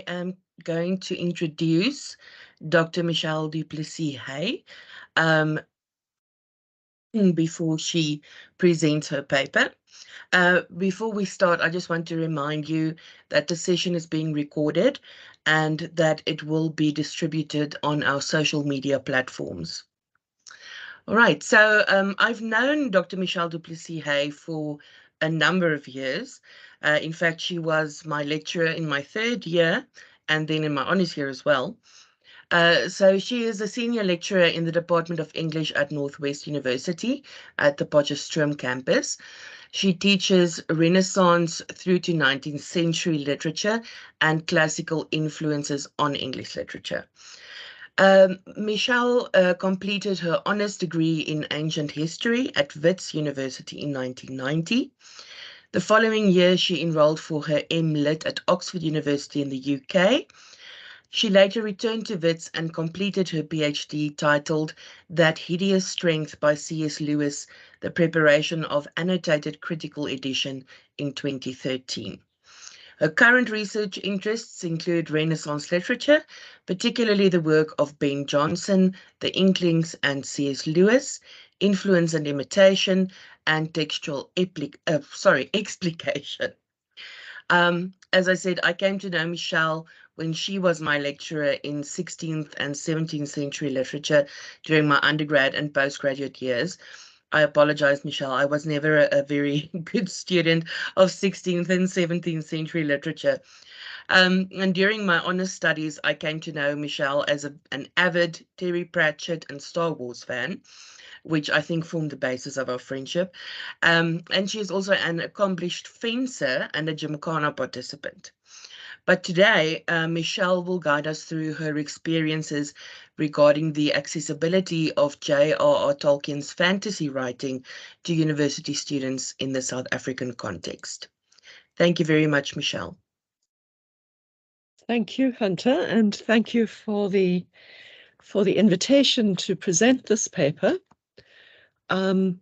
I am going to introduce Dr. Michèle duPlessis-Hay before she presents her paper. Before we start, I just want to remind you that the session is being recorded and that it will be distributed on our social media platforms. All right, so I've known Dr. Michèle duPlessis-Hay for a number of years. In fact, she was my lecturer in my third year and then in my honours year as well. So she is a senior lecturer in the Department of English at Northwest University at the Potchefstroom campus. She teaches Renaissance through to 19th century literature and classical influences on English literature. Michèle completed her honours degree in ancient history at Wits University in 1990. The following year, she enrolled for her M.Lit at Oxford University in the UK. She later returned to Wits and completed her PhD titled That Hideous Strength by C.S. Lewis, the preparation of annotated critical edition in 2013. Her current research interests include Renaissance literature, particularly the work of Ben Jonson, the Inklings, and C.S. Lewis, influence and imitation, and textual explication. As I said, I came to know Michèle when she was my lecturer in 16th and 17th century literature during my undergrad and postgraduate years. I apologize, Michèle, I was never a very good student of 16th and 17th century literature. And during my honours studies, I came to know Michèle as an avid Terry Pratchett and Star Wars fan, which I think formed the basis of our friendship. And she is also an accomplished fencer and a Gymkhana participant. But today, Michèle will guide us through her experiences regarding the accessibility of J.R.R. Tolkien's fantasy writing to university students in the South African context. Thank you very much, Michèle. Thank you, Hunter, and thank you for the invitation to present this paper. I'm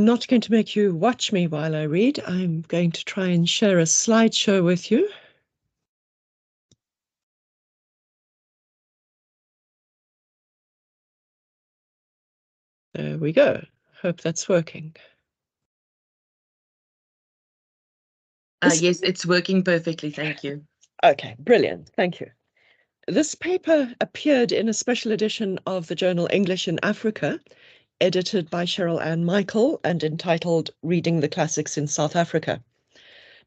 not going to make you watch me while I read. I'm going to try and share a slideshow with you. There we go. Hope that's working. Yes, it's working perfectly. Thank you. Okay, brilliant. Thank you. This paper appeared in a special edition of the journal English in Africa, edited by Cheryl Ann Michael and entitled Reading the Classics in South Africa.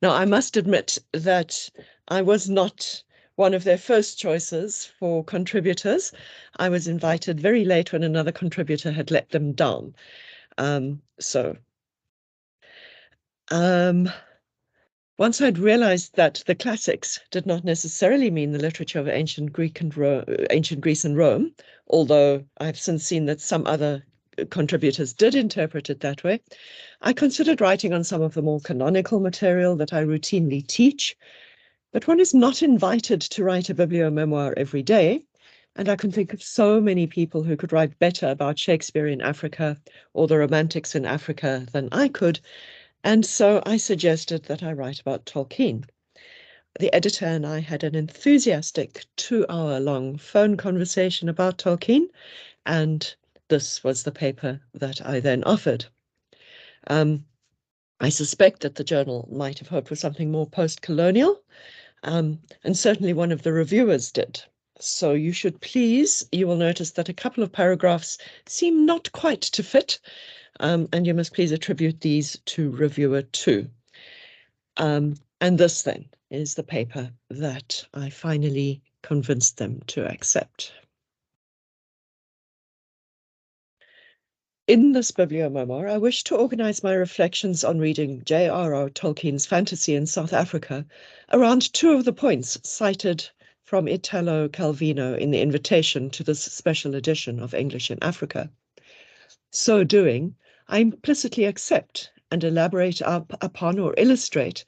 Now, I must admit that I was not one of their first choices for contributors. I was invited very late when another contributor had let them down. Once I'd realized that the classics did not necessarily mean the literature of ancient Greece and Rome, although I've since seen that some other contributors did interpret it that way, I considered writing on some of the more canonical material that I routinely teach. But one is not invited to write a bibliomemoir every day, and I can think of so many people who could write better about Shakespeare in Africa or the Romantics in Africa than I could, and so I suggested that I write about Tolkien. The editor and I had an enthusiastic 2-hour-long phone conversation about Tolkien, and this was the paper that I then offered. I suspect that the journal might have hoped for something more post-colonial, and certainly one of the reviewers did. So you will notice that a couple of paragraphs seem not quite to fit, and you must please attribute these to reviewer 2. And this then is the paper that I finally convinced them to accept. In this bibliomemoir, I wish to organize my reflections on reading J.R.R. Tolkien's fantasy in South Africa around 2 of the points cited from Italo Calvino in the invitation to this special edition of English in Africa. So doing, I implicitly accept and elaborate upon or illustrate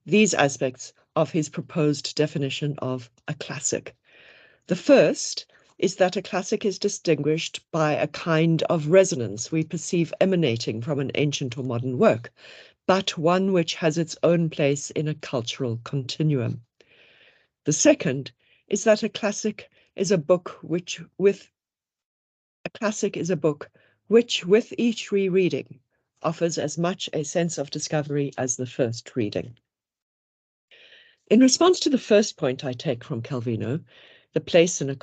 these aspects of his proposed definition of a classic. The first is that a classic is distinguished by a kind of resonance we perceive emanating from an ancient or modern work, but one which has its own place in a cultural continuum. The second is that a classic is a book which, with each rereading, offers as much a sense of discovery as the first reading. In response to the first point I take from Calvino, the place in a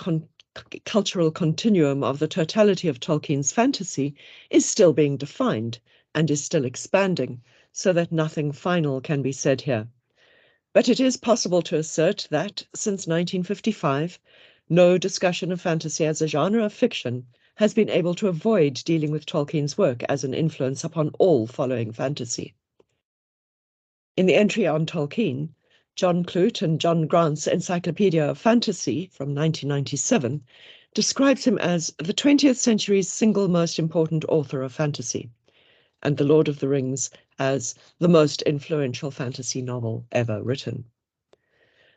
cultural continuum of the totality of Tolkien's fantasy is still being defined and is still expanding, so that nothing final can be said here. But it is possible to assert that, since 1955, no discussion of fantasy as a genre of fiction has been able to avoid dealing with Tolkien's work as an influence upon all following fantasy. In the entry on Tolkien, John Clute and John Grant's Encyclopedia of Fantasy from 1997 describes him as the 20th century's single most important author of fantasy, and The Lord of the Rings as the most influential fantasy novel ever written.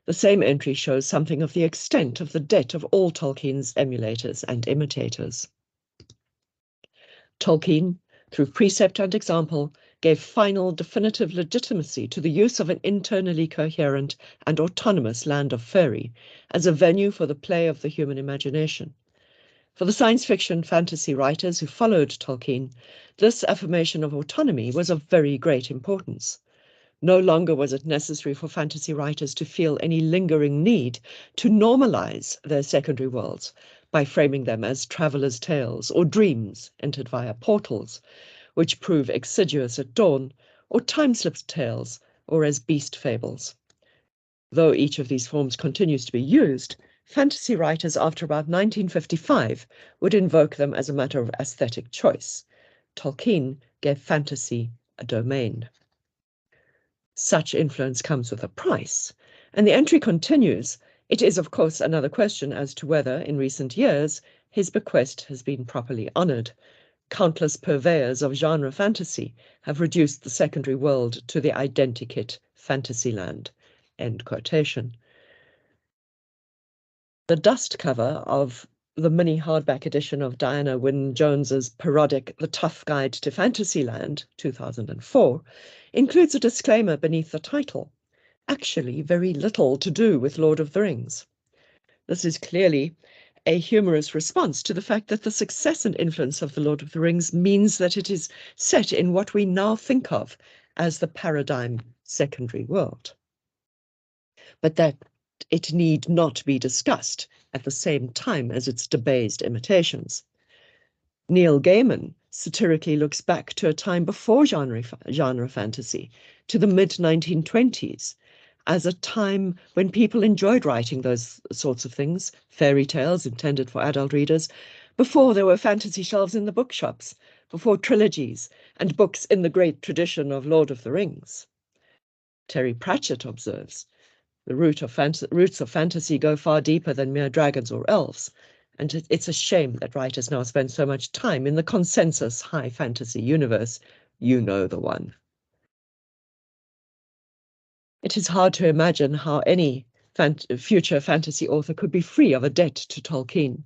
The same entry shows something of the extent of the debt of all Tolkien's emulators and imitators. Tolkien, through precept and example, gave final definitive legitimacy to the use of an internally coherent and autonomous land of faerie as a venue for the play of the human imagination. For the science fiction fantasy writers who followed Tolkien, this affirmation of autonomy was of very great importance. No longer was it necessary for fantasy writers to feel any lingering need to normalize their secondary worlds by framing them as travelers' tales or dreams entered via portals, which prove exiguous at dawn, or time-slipped tales, or as beast fables. Though each of these forms continues to be used, fantasy writers after about 1955 would invoke them as a matter of aesthetic choice. Tolkien gave fantasy a domain. Such influence comes with a price, and the entry continues. It is, of course, another question as to whether, in recent years, his bequest has been properly honoured. Countless purveyors of genre fantasy have reduced the secondary world to the identikit Fantasyland. End quotation. The dust cover of the mini hardback edition of Diana Wynne-Jones's parodic The Tough Guide to Fantasyland, 2004, includes a disclaimer beneath the title, actually very little to do with Lord of the Rings. This is clearly a humorous response to the fact that the success and influence of The Lord of the Rings means that it is set in what we now think of as the paradigm secondary world, but that it need not be discussed at the same time as its debased imitations. Neil Gaiman satirically looks back to a time before genre fantasy, to the mid-1920s, as a time when people enjoyed writing those sorts of things, fairy tales intended for adult readers, before there were fantasy shelves in the bookshops, before trilogies and books in the great tradition of Lord of the Rings. Terry Pratchett observes, the roots of fantasy go far deeper than mere dragons or elves, and it's a shame that writers now spend so much time in the consensus high fantasy universe. You know the one. It is hard to imagine how any future fantasy author could be free of a debt to Tolkien,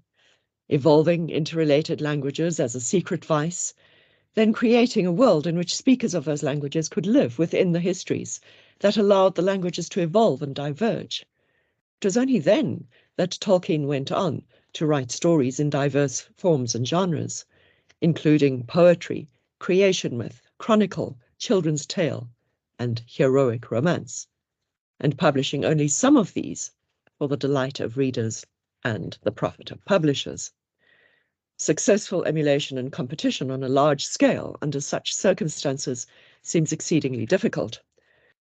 evolving interrelated languages as a secret vice, then creating a world in which speakers of those languages could live within the histories that allowed the languages to evolve and diverge. It was only then that Tolkien went on to write stories in diverse forms and genres, including poetry, creation myth, chronicle, children's tale, and heroic romance, and publishing only some of these for the delight of readers and the profit of publishers. Successful emulation and competition on a large scale under such circumstances seems exceedingly difficult.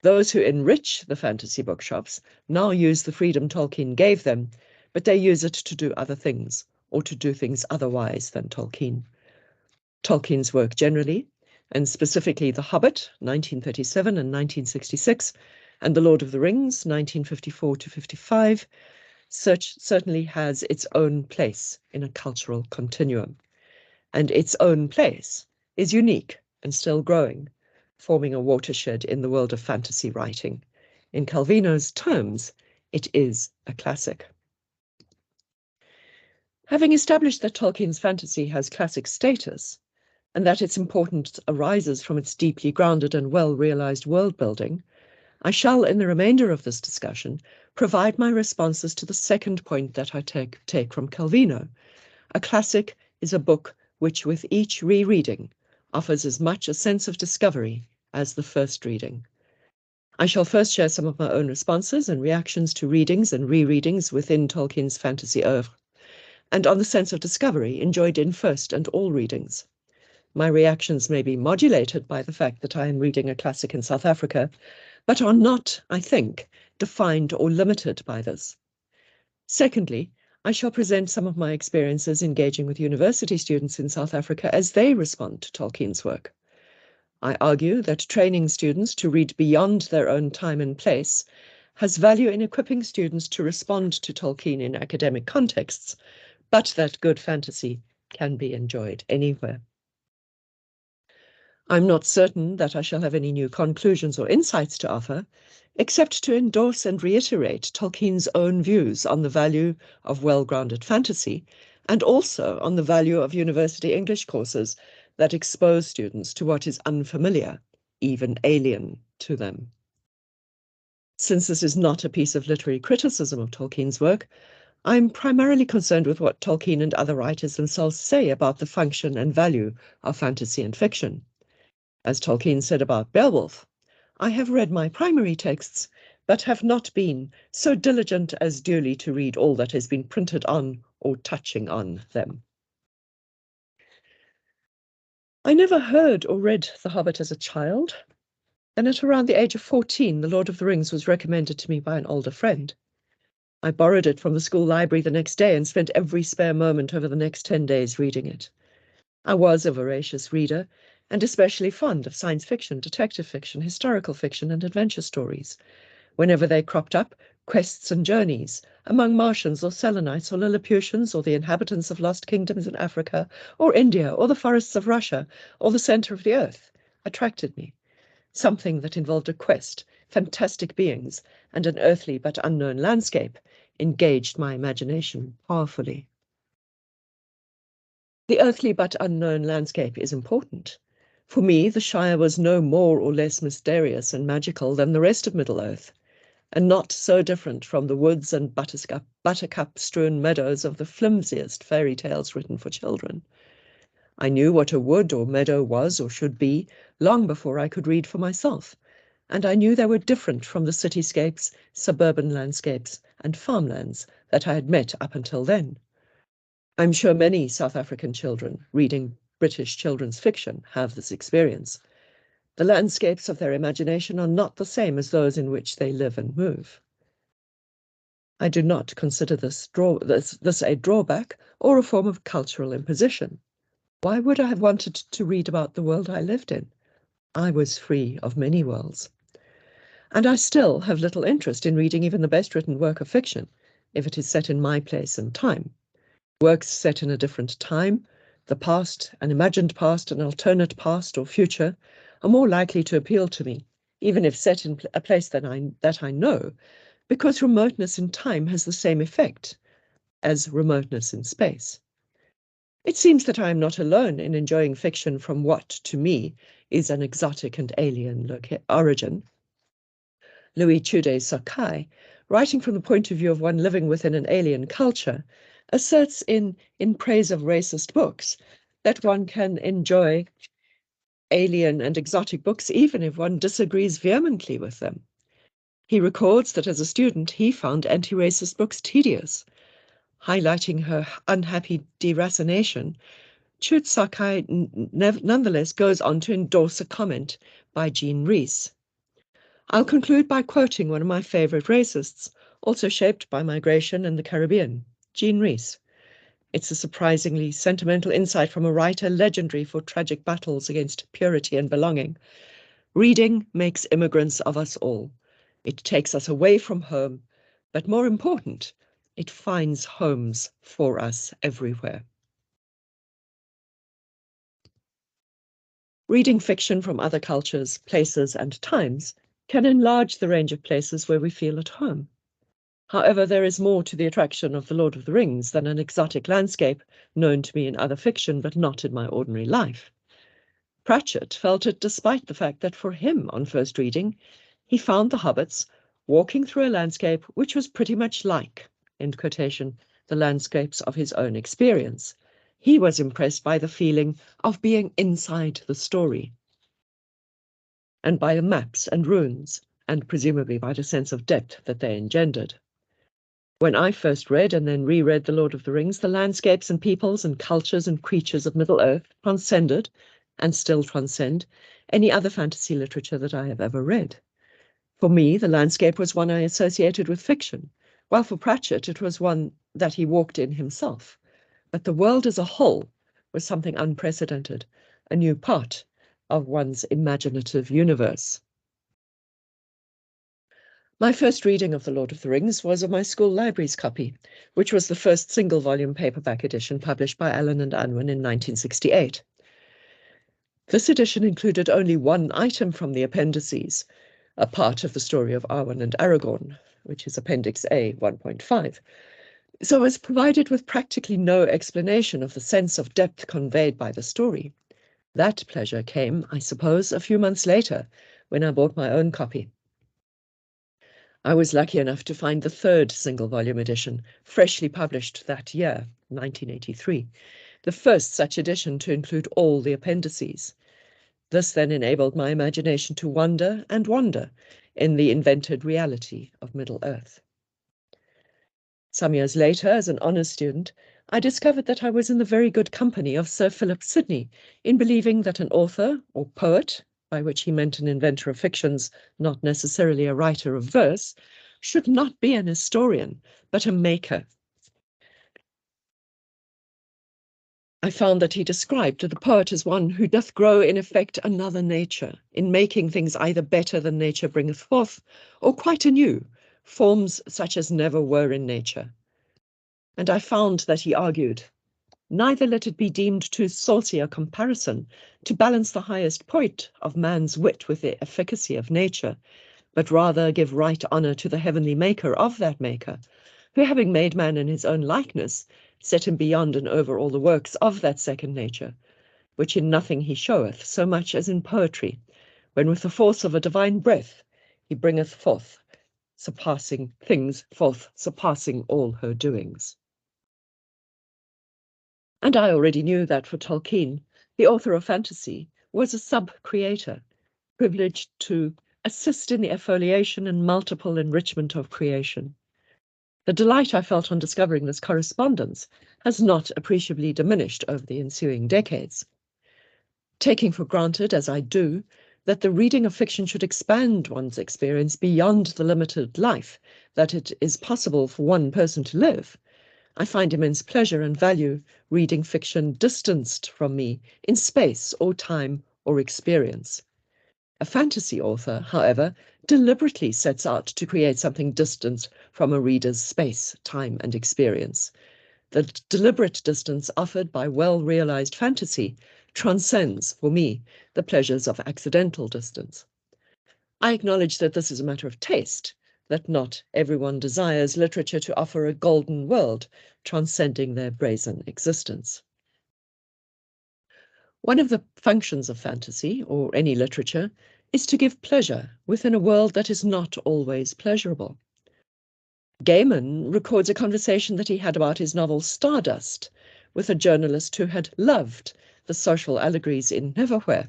Those who enrich the fantasy bookshops now use the freedom Tolkien gave them, but they use it to do other things, or to do things otherwise than Tolkien. Tolkien's work generally, and specifically The Hobbit, 1937 and 1966, and The Lord of the Rings, 1954 to 55, certainly has its own place in a cultural continuum. And its own place is unique and still growing, forming a watershed in the world of fantasy writing. In Calvino's terms, it is a classic. Having established that Tolkien's fantasy has classic status, and that its importance arises from its deeply grounded and well-realized world building, I shall, in the remainder of this discussion, provide my responses to the second point that I take from Calvino. A classic is a book which, with each rereading, offers as much a sense of discovery as the first reading. I shall first share some of my own responses and reactions to readings and rereadings within Tolkien's fantasy oeuvre, and on the sense of discovery enjoyed in first and all readings. My reactions may be modulated by the fact that I am reading a classic in South Africa, but are not, I think, defined or limited by this. Secondly, I shall present some of my experiences engaging with university students in South Africa as they respond to Tolkien's work. I argue that training students to read beyond their own time and place has value in equipping students to respond to Tolkien in academic contexts, but that good fantasy can be enjoyed anywhere. I'm not certain that I shall have any new conclusions or insights to offer, except to endorse and reiterate Tolkien's own views on the value of well-grounded fantasy, and also on the value of university English courses that expose students to what is unfamiliar, even alien to them. Since this is not a piece of literary criticism of Tolkien's work, I'm primarily concerned with what Tolkien and other writers themselves say about the function and value of fantasy and fiction. As Tolkien said about Beowulf, I have read my primary texts, but have not been so diligent as duly to read all that has been printed on or touching on them. I never heard or read The Hobbit as a child, and at around the age of 14, The Lord of the Rings was recommended to me by an older friend. I borrowed it from the school library the next day and spent every spare moment over the next 10 days reading it. I was a voracious reader, and especially fond of science fiction, detective fiction, historical fiction, and adventure stories. Whenever they cropped up, quests and journeys among Martians or Selenites or Lilliputians or the inhabitants of lost kingdoms in Africa or India or the forests of Russia or the center of the earth attracted me. Something that involved a quest, fantastic beings, and an earthly but unknown landscape engaged my imagination powerfully. The earthly but unknown landscape is important. For me, the Shire was no more or less mysterious and magical than the rest of Middle-earth, and not so different from the woods and buttercup-strewn meadows of the flimsiest fairy tales written for children. I knew what a wood or meadow was or should be long before I could read for myself, and I knew they were different from the cityscapes, suburban landscapes, and farmlands that I had met up until then. I'm sure many South African children reading British children's fiction have this experience. The landscapes of their imagination are not the same as those in which they live and move. I do not consider this a drawback or a form of cultural imposition. Why would I have wanted to read about the world I lived in? I was free of many worlds. And I still have little interest in reading even the best written work of fiction, if it is set in my place and time. Works set in a different time, the past, an imagined past, an alternate past or future, are more likely to appeal to me, even if set in a place that I know, because remoteness in time has the same effect as remoteness in space. It seems that I am not alone in enjoying fiction from what, to me, is an exotic and alien origin. Louis Chude-Sakai, writing from the point of view of one living within an alien culture, asserts in praise of racist books that one can enjoy alien and exotic books even if one disagrees vehemently with them. He records that as a student he found anti-racist books tedious. Highlighting her unhappy deracination, Chude-Sakai nonetheless goes on to endorse a comment by Jean Rhys. I'll conclude by quoting one of my favorite racists, also shaped by migration in the Caribbean, Jean Rhys. It's a surprisingly sentimental insight from a writer legendary for tragic battles against purity and belonging. Reading makes immigrants of us all. It takes us away from home, but more important, it finds homes for us everywhere. Reading fiction from other cultures, places, and times can enlarge the range of places where we feel at home. However, there is more to the attraction of The Lord of the Rings than an exotic landscape known to me in other fiction but not in my ordinary life. Pratchett felt it despite the fact that for him, on first reading, he found the hobbits walking through a landscape which was pretty much like, end quotation, the landscapes of his own experience. He was impressed by the feeling of being inside the story, and by the maps and runes, and presumably by the sense of depth that they engendered. When I first read and then reread The Lord of the Rings, the landscapes and peoples and cultures and creatures of Middle-earth transcended, and still transcend, any other fantasy literature that I have ever read. For me, the landscape was one I associated with fiction, while for Pratchett it was one that he walked in himself. But the world as a whole was something unprecedented, a new part of one's imaginative universe. My first reading of The Lord of the Rings was of my school library's copy, which was the first single-volume paperback edition published by Allen and Unwin in 1968. This edition included only one item from the appendices, a part of the story of Arwen and Aragorn, which is Appendix A 1.5. So I was provided with practically no explanation of the sense of depth conveyed by the story. That pleasure came, I suppose, a few months later, when I bought my own copy. I was lucky enough to find the third single-volume edition, freshly published that year, 1983, the first such edition to include all the appendices. This then enabled my imagination to wander and wander in the invented reality of Middle-earth. Some years later, as an honours student, I discovered that I was in the very good company of Sir Philip Sidney in believing that an author or poet, by which he meant an inventor of fictions, not necessarily a writer of verse, should not be an historian, but a maker. I found that he described the poet as one who doth grow in effect another nature, in making things either better than nature bringeth forth, or quite anew, forms such as never were in nature. And I found that he argued, neither let it be deemed too saucy a comparison to balance the highest point of man's wit with the efficacy of nature, but rather give right honour to the heavenly maker of that maker, who having made man in his own likeness, set him beyond and over all the works of that second nature, which in nothing he showeth so much as in poetry, when with the force of a divine breath he bringeth forth surpassing things, forth surpassing all her doings. And I already knew that for Tolkien, the author of fantasy was a sub-creator, privileged to assist in the effoliation and multiple enrichment of creation. The delight I felt on discovering this correspondence has not appreciably diminished over the ensuing decades. Taking for granted, as I do, that the reading of fiction should expand one's experience beyond the limited life that it is possible for one person to live, I find immense pleasure and value reading fiction distanced from me in space or time or experience. A fantasy author, however, deliberately sets out to create something distant from a reader's space, time, and experience. The deliberate distance offered by well-realized fantasy transcends, for me, the pleasures of accidental distance. I acknowledge that this is a matter of taste, that not everyone desires literature to offer a golden world, transcending their brazen existence. One of the functions of fantasy, or any literature, is to give pleasure within a world that is not always pleasurable. Gaiman records a conversation that he had about his novel Stardust with a journalist who had loved the social allegories in Neverwhere.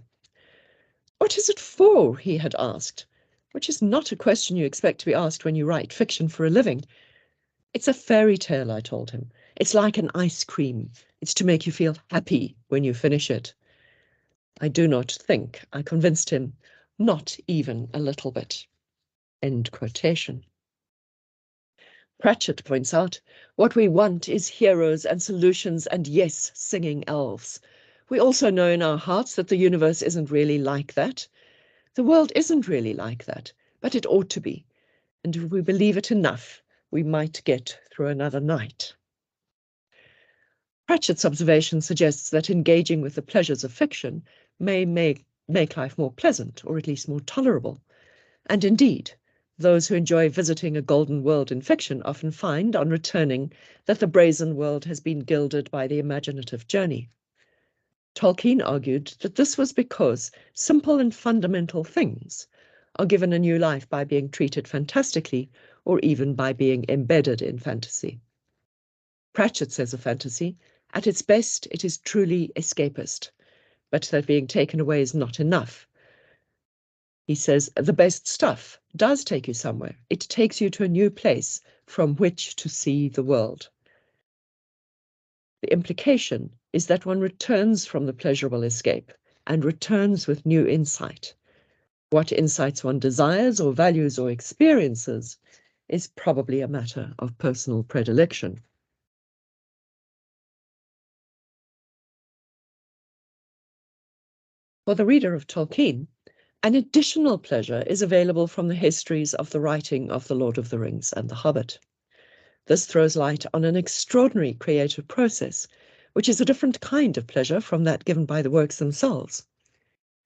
"What is it for?" he had asked, which is not a question you expect to be asked when you write fiction for a living. "It's a fairy tale," I told him. "It's like an ice cream. It's to make you feel happy when you finish it." I do not think I convinced him, not even a little bit. End quotation. Pratchett points out, what we want is heroes and solutions and yes, singing elves. We also know in our hearts that the universe isn't really like that. The world isn't really like that, but it ought to be. And if we believe it enough, we might get through another night. Pratchett's observation suggests that engaging with the pleasures of fiction may make life more pleasant, or at least more tolerable. And indeed, those who enjoy visiting a golden world in fiction often find, on returning, that the brazen world has been gilded by the imaginative journey. Tolkien argued that this was because simple and fundamental things, are given a new life by being treated fantastically or even by being embedded in fantasy. Pratchett says of fantasy, at its best, it is truly escapist, but that being taken away is not enough. He says, the best stuff does take you somewhere. It takes you to a new place from which to see the world. The implication is that one returns from the pleasurable escape and returns with new insight. What insights one desires or values or experiences is probably a matter of personal predilection. For the reader of Tolkien, an additional pleasure is available from the histories of the writing of The Lord of the Rings and The Hobbit. This throws light on an extraordinary creative process, which is a different kind of pleasure from that given by the works themselves.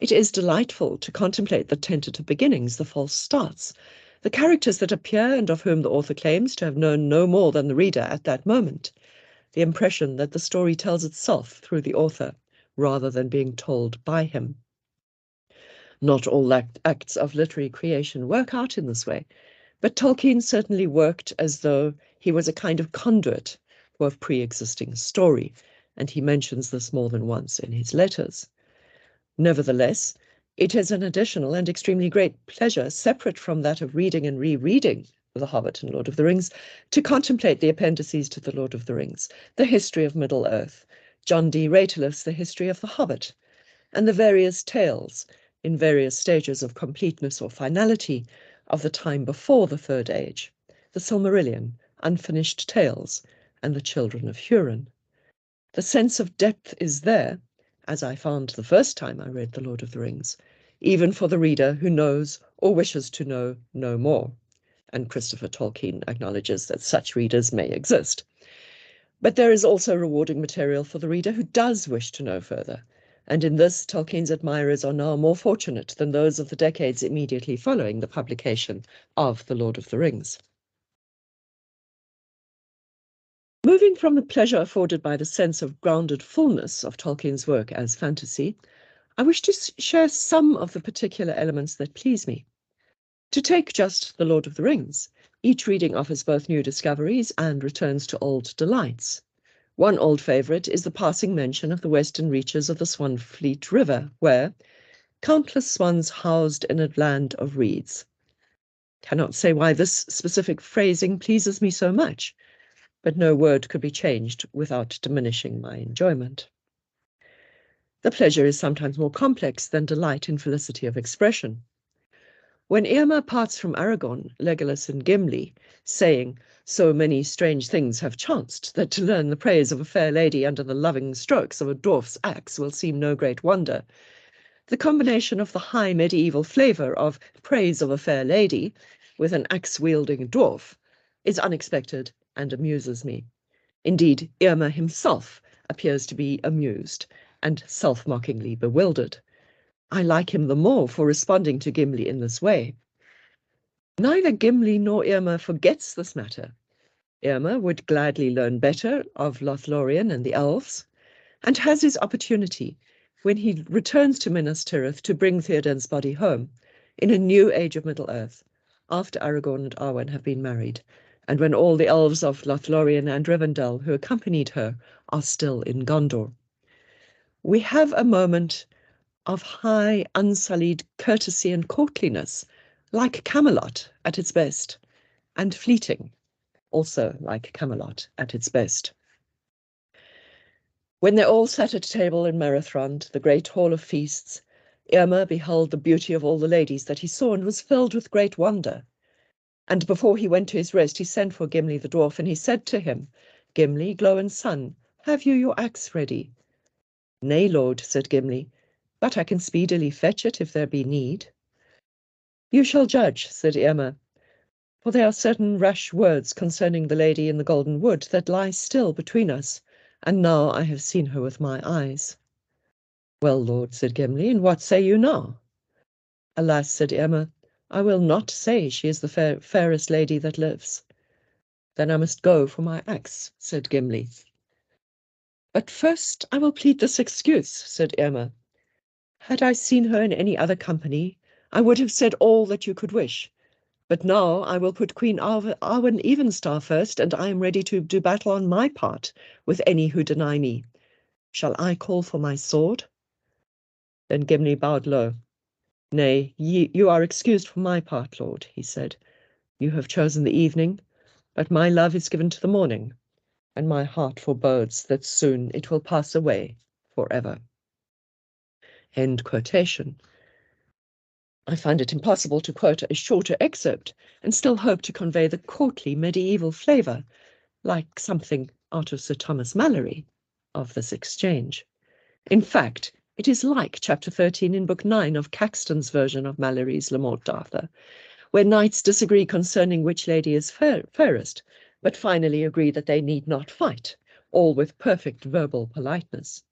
It is delightful to contemplate the tentative beginnings, the false starts, the characters that appear and of whom the author claims to have known no more than the reader at that moment, the impression that the story tells itself through the author, rather than being told by him. Not all acts of literary creation work out in this way, but Tolkien certainly worked as though he was a kind of conduit for a pre-existing story, and he mentions this more than once in his letters. Nevertheless, it is an additional and extremely great pleasure, separate from that of reading and rereading The Hobbit and Lord of the Rings, to contemplate the appendices to The Lord of the Rings, the history of Middle-earth, John D. Raytliff's The History of the Hobbit, and the various tales, in various stages of completeness or finality, of the time before the Third Age, the Silmarillion, Unfinished Tales, and the Children of Hurin. The sense of depth is there, as I found the first time I read The Lord of the Rings, even for the reader who knows or wishes to know no more. And Christopher Tolkien acknowledges that such readers may exist. But there is also rewarding material for the reader who does wish to know further, and in this Tolkien's admirers are now more fortunate than those of the decades immediately following the publication of The Lord of the Rings. Moving from the pleasure afforded by the sense of grounded fullness of Tolkien's work as fantasy, I wish to share some of the particular elements that please me. To take just The Lord of the Rings, each reading offers both new discoveries and returns to old delights. One old favourite is the passing mention of the western reaches of the Swanfleet River, where countless swans housed in a land of reeds. Cannot say why this specific phrasing pleases me so much, but no word could be changed without diminishing my enjoyment. The pleasure is sometimes more complex than delight in felicity of expression. When Eomer parts from Aragorn, Legolas and Gimli, saying, "So many strange things have chanced, that to learn the praise of a fair lady under the loving strokes of a dwarf's axe will seem no great wonder," the combination of the high medieval flavour of praise of a fair lady with an axe-wielding dwarf is unexpected and amuses me. Indeed, Eomer himself appears to be amused and self-mockingly bewildered. I like him the more for responding to Gimli in this way. Neither Gimli nor Eomer forgets this matter. Eomer would gladly learn better of Lothlorien and the elves, and has his opportunity when he returns to Minas Tirith to bring Theoden's body home in a new age of Middle-earth, after Aragorn and Arwen have been married, and when all the elves of Lothlorien and Rivendell who accompanied her are still in Gondor. We have a moment of high, unsullied courtesy and courtliness, like Camelot at its best, and fleeting, also like Camelot at its best. When they all sat at table in Merethrond, the great hall of feasts, Eomer beheld the beauty of all the ladies that he saw, and was filled with great wonder. And before he went to his rest, he sent for Gimli the dwarf, and he said to him, "Gimli, Glóin's son, have you your axe ready?" "Nay, lord," said Gimli, "but I can speedily fetch it if there be need." "You shall judge," said Eomer, "for there are certain rash words concerning the lady in the Golden Wood that lie still between us, and now I have seen her with my eyes." "Well, lord," said Gimli, "and what say you now?" "Alas," said Eomer, "I will not say she is the fairest lady that lives." "Then I must go for my axe," said Gimli. "But first I will plead this excuse," said Eomer. "Had I seen her in any other company, I would have said all that you could wish. But now I will put Queen Arwen Evenstar first, and I am ready to do battle on my part with any who deny me. Shall I call for my sword?" Then Gimli bowed low. "Nay, you are excused for my part, lord," he said. "You have chosen the evening, but my love is given to the morning, and my heart forebodes that soon it will pass away forever." End quotation. I find it impossible to quote a shorter excerpt and still hope to convey the courtly medieval flavour, like something out of Sir Thomas Malory, of this exchange. In fact, it is like chapter 13 in book 9 of Caxton's version of Malory's Le Morte d'Arthur, where knights disagree concerning which lady is fairest, but finally agree that they need not fight, all with perfect verbal politeness.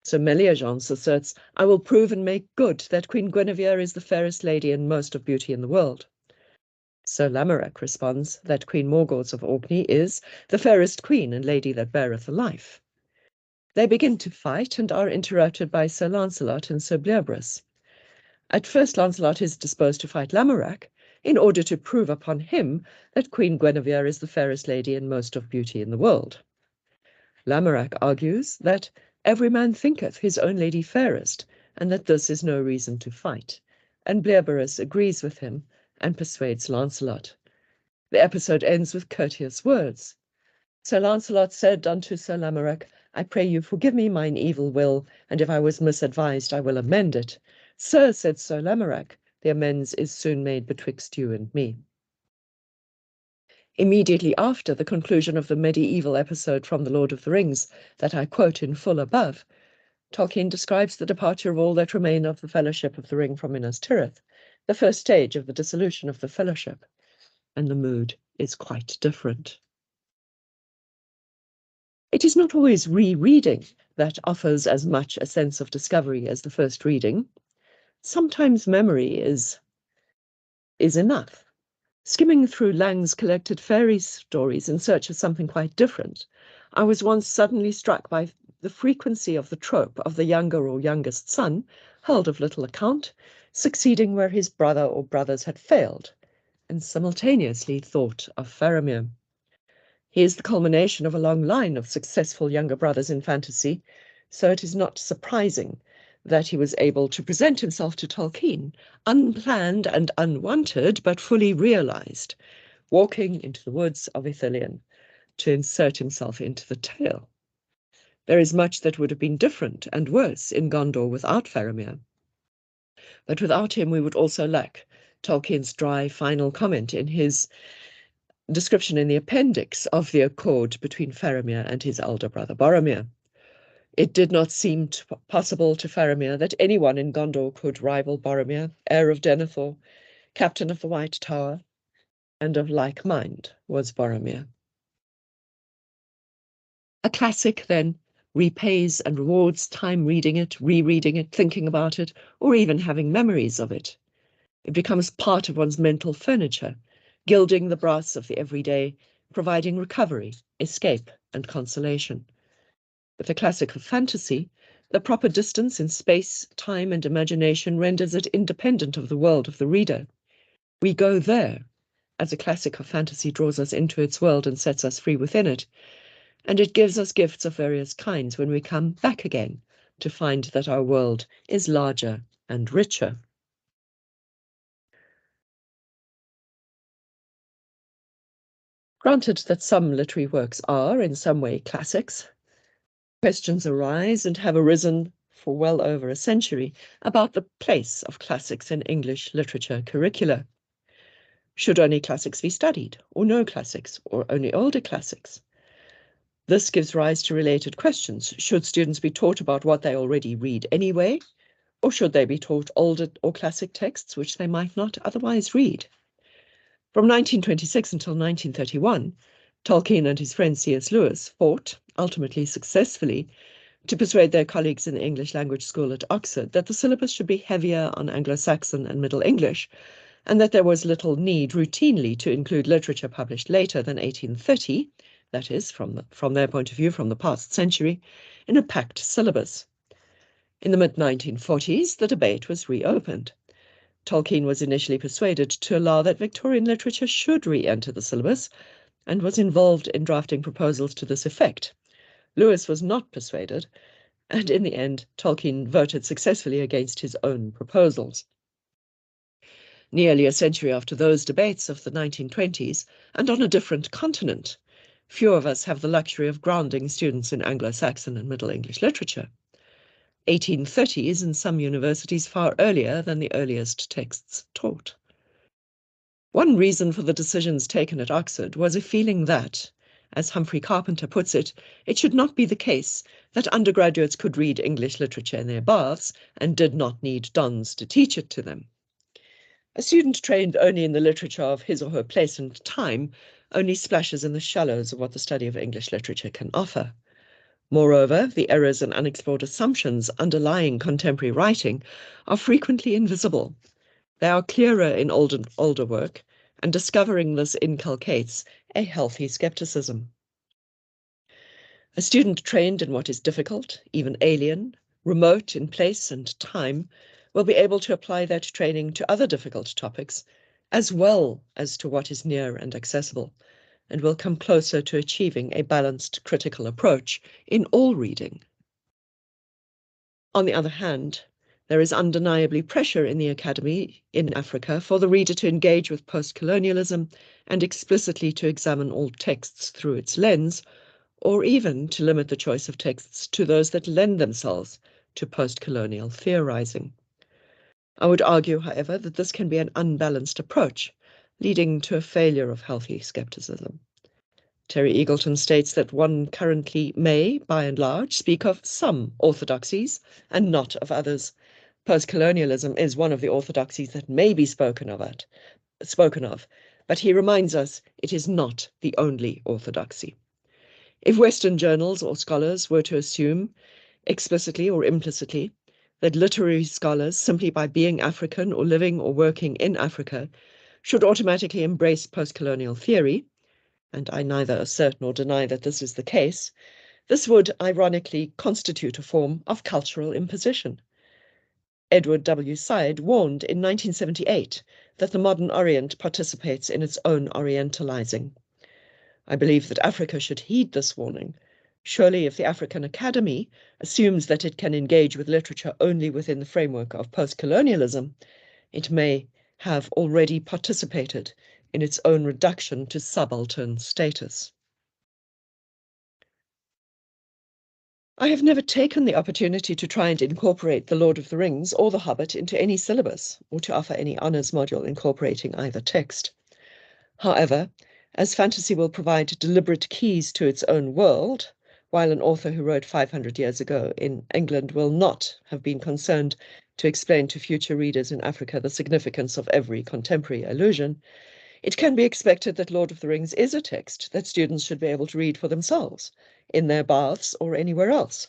Sir Meliagance asserts, "I will prove and make good that Queen Guinevere is the fairest lady and most of beauty in the world." Sir Lamorak responds that Queen Morgause of Orkney is the fairest queen and lady that beareth a life. They begin to fight and are interrupted by Sir Lancelot and Sir Bleoberis. At first Lancelot is disposed to fight Lamorak in order to prove upon him that Queen Guinevere is the fairest lady and most of beauty in the world. Lamorak argues that every man thinketh his own lady fairest, and that this is no reason to fight, and Bleoberis agrees with him and persuades Lancelot. The episode ends with courteous words. Sir Lancelot said unto Sir Lamorak, "I pray you forgive me mine evil will, and if I was misadvised I will amend it." "Sir," said Sir Lamorak, "the amends is soon made betwixt you and me." Immediately after the conclusion of the medieval episode from The Lord of the Rings that I quote in full above, Tolkien describes the departure of all that remain of the Fellowship of the Ring from Minas Tirith, the first stage of the dissolution of the Fellowship, and the mood is quite different. It is not always rereading that offers as much a sense of discovery as the first reading. Sometimes memory is enough. Skimming through Lang's collected fairy stories in search of something quite different, I was once suddenly struck by the frequency of the trope of the younger or youngest son, held of little account, succeeding where his brother or brothers had failed, and simultaneously thought of Faramir. He is the culmination of a long line of successful younger brothers in fantasy, so it is not surprising that he was able to present himself to Tolkien, unplanned and unwanted, but fully realized, walking into the woods of Ithilien to insert himself into the tale. There is much that would have been different and worse in Gondor without Faramir. But without him we would also lack Tolkien's dry final comment in his description in the appendix of the accord between Faramir and his elder brother Boromir. It did not seem possible to Faramir that anyone in Gondor could rival Boromir, heir of Denethor, captain of the White Tower, and of like mind was Boromir. A classic, then, repays and rewards time reading it, rereading it, thinking about it, or even having memories of it. It becomes part of one's mental furniture, gilding the brass of the everyday, providing recovery, escape, and consolation. With a classic of fantasy, the proper distance in space, time, and imagination renders it independent of the world of the reader. We go there, as a classic of fantasy draws us into its world and sets us free within it, and it gives us gifts of various kinds when we come back again to find that our world is larger and richer. Granted that some literary works are, in some way, classics, questions arise and have arisen for well over a century about the place of classics in English literature curricula. Should only classics be studied, or no classics, or only older classics? This gives rise to related questions. Should students be taught about what they already read anyway, or should they be taught older or classic texts which they might not otherwise read? From 1926 until 1931, Tolkien and his friend C.S. Lewis fought, ultimately successfully, to persuade their colleagues in the English language school at Oxford that the syllabus should be heavier on Anglo-Saxon and Middle English, and that there was little need routinely to include literature published later than 1830, that is, from their point of view, from the past century, in a packed syllabus. In the mid-1940s, the debate was reopened. Tolkien was initially persuaded to allow that Victorian literature should re-enter the syllabus and was involved in drafting proposals to this effect. Lewis was not persuaded, and in the end, Tolkien voted successfully against his own proposals. Nearly a century after those debates of the 1920s, and on a different continent, few of us have the luxury of grounding students in Anglo-Saxon and Middle English literature. 1830s in some universities far earlier than the earliest texts taught. One reason for the decisions taken at Oxford was a feeling that, as Humphrey Carpenter puts it, it should not be the case that undergraduates could read English literature in their baths and did not need dons to teach it to them. A student trained only in the literature of his or her place and time only splashes in the shallows of what the study of English literature can offer. Moreover, the errors and unexplored assumptions underlying contemporary writing are frequently invisible. They are clearer in older work, and discovering this inculcates a healthy skepticism. A student trained in what is difficult, even alien, remote in place and time, will be able to apply that training to other difficult topics, as well as to what is near and accessible, and will come closer to achieving a balanced critical approach in all reading. On the other hand, there is undeniably pressure in the academy in Africa for the reader to engage with postcolonialism and explicitly to examine all texts through its lens, or even to limit the choice of texts to those that lend themselves to postcolonial theorizing. I would argue, however, that this can be an unbalanced approach, leading to a failure of healthy skepticism. Terry Eagleton states that one currently may, by and large, speak of some orthodoxies and not of others. Postcolonialism is one of the orthodoxies that may be spoken of, but he reminds us it is not the only orthodoxy. If Western journals or scholars were to assume, explicitly or implicitly, that literary scholars, simply by being African or living or working in Africa, should automatically embrace postcolonial theory, and I neither assert nor deny that this is the case, this would ironically constitute a form of cultural imposition. Edward W. Said warned in 1978 that the modern Orient participates in its own Orientalizing. I believe that Africa should heed this warning. Surely, if the African Academy assumes that it can engage with literature only within the framework of postcolonialism, it may have already participated in its own reduction to subaltern status. I have never taken the opportunity to try and incorporate The Lord of the Rings or The Hobbit into any syllabus, or to offer any honours module incorporating either text. However, as fantasy will provide deliberate keys to its own world, while an author who wrote 500 years ago in England will not have been concerned to explain to future readers in Africa the significance of every contemporary allusion, it can be expected that Lord of the Rings is a text that students should be able to read for themselves, in their baths or anywhere else.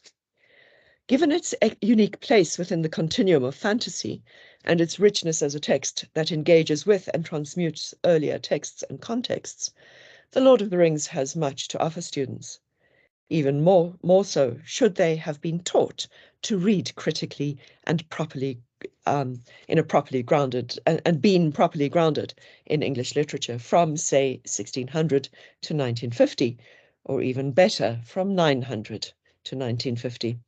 Given its unique place within the continuum of fantasy and its richness as a text that engages with and transmutes earlier texts and contexts, The Lord of the Rings has much to offer students. Even more so should they have been taught to read critically and properly in a properly grounded and been properly grounded in English literature from, say, 1600 to 1950, or even better, from 900 to 1950.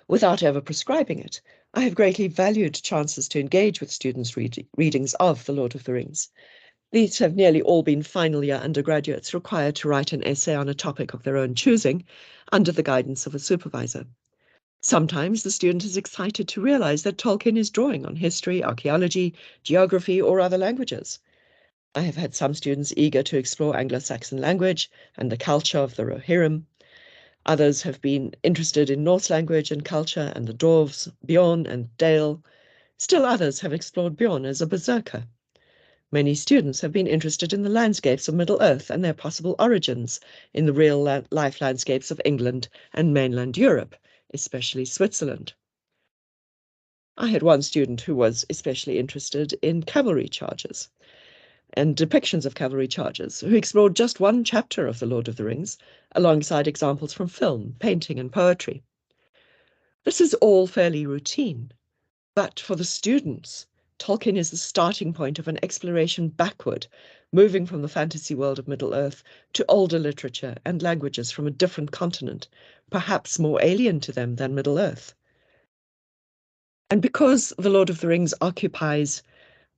Without ever prescribing it, I have greatly valued chances to engage with students' readings of The Lord of the Rings. These have nearly all been final year undergraduates required to write an essay on a topic of their own choosing under the guidance of a supervisor. Sometimes the student is excited to realize that Tolkien is drawing on history, archaeology, geography, or other languages. I have had some students eager to explore Anglo-Saxon language and the culture of the Rohirrim. Others have been interested in Norse language and culture and the dwarves, Bjorn and Dale. Still others have explored Bjorn as a berserker. Many students have been interested in the landscapes of Middle-earth and their possible origins in the real-life landscapes of England and mainland Europe, especially Switzerland. I had one student who was especially interested in cavalry charges and depictions of cavalry charges, who explored just one chapter of The Lord of the Rings, alongside examples from film, painting, and poetry. This is all fairly routine, But for the students, Tolkien is the starting point of an exploration backward, moving from the fantasy world of Middle-earth to older literature and languages from a different continent, perhaps more alien to them than Middle-earth. And because The Lord of the Rings occupies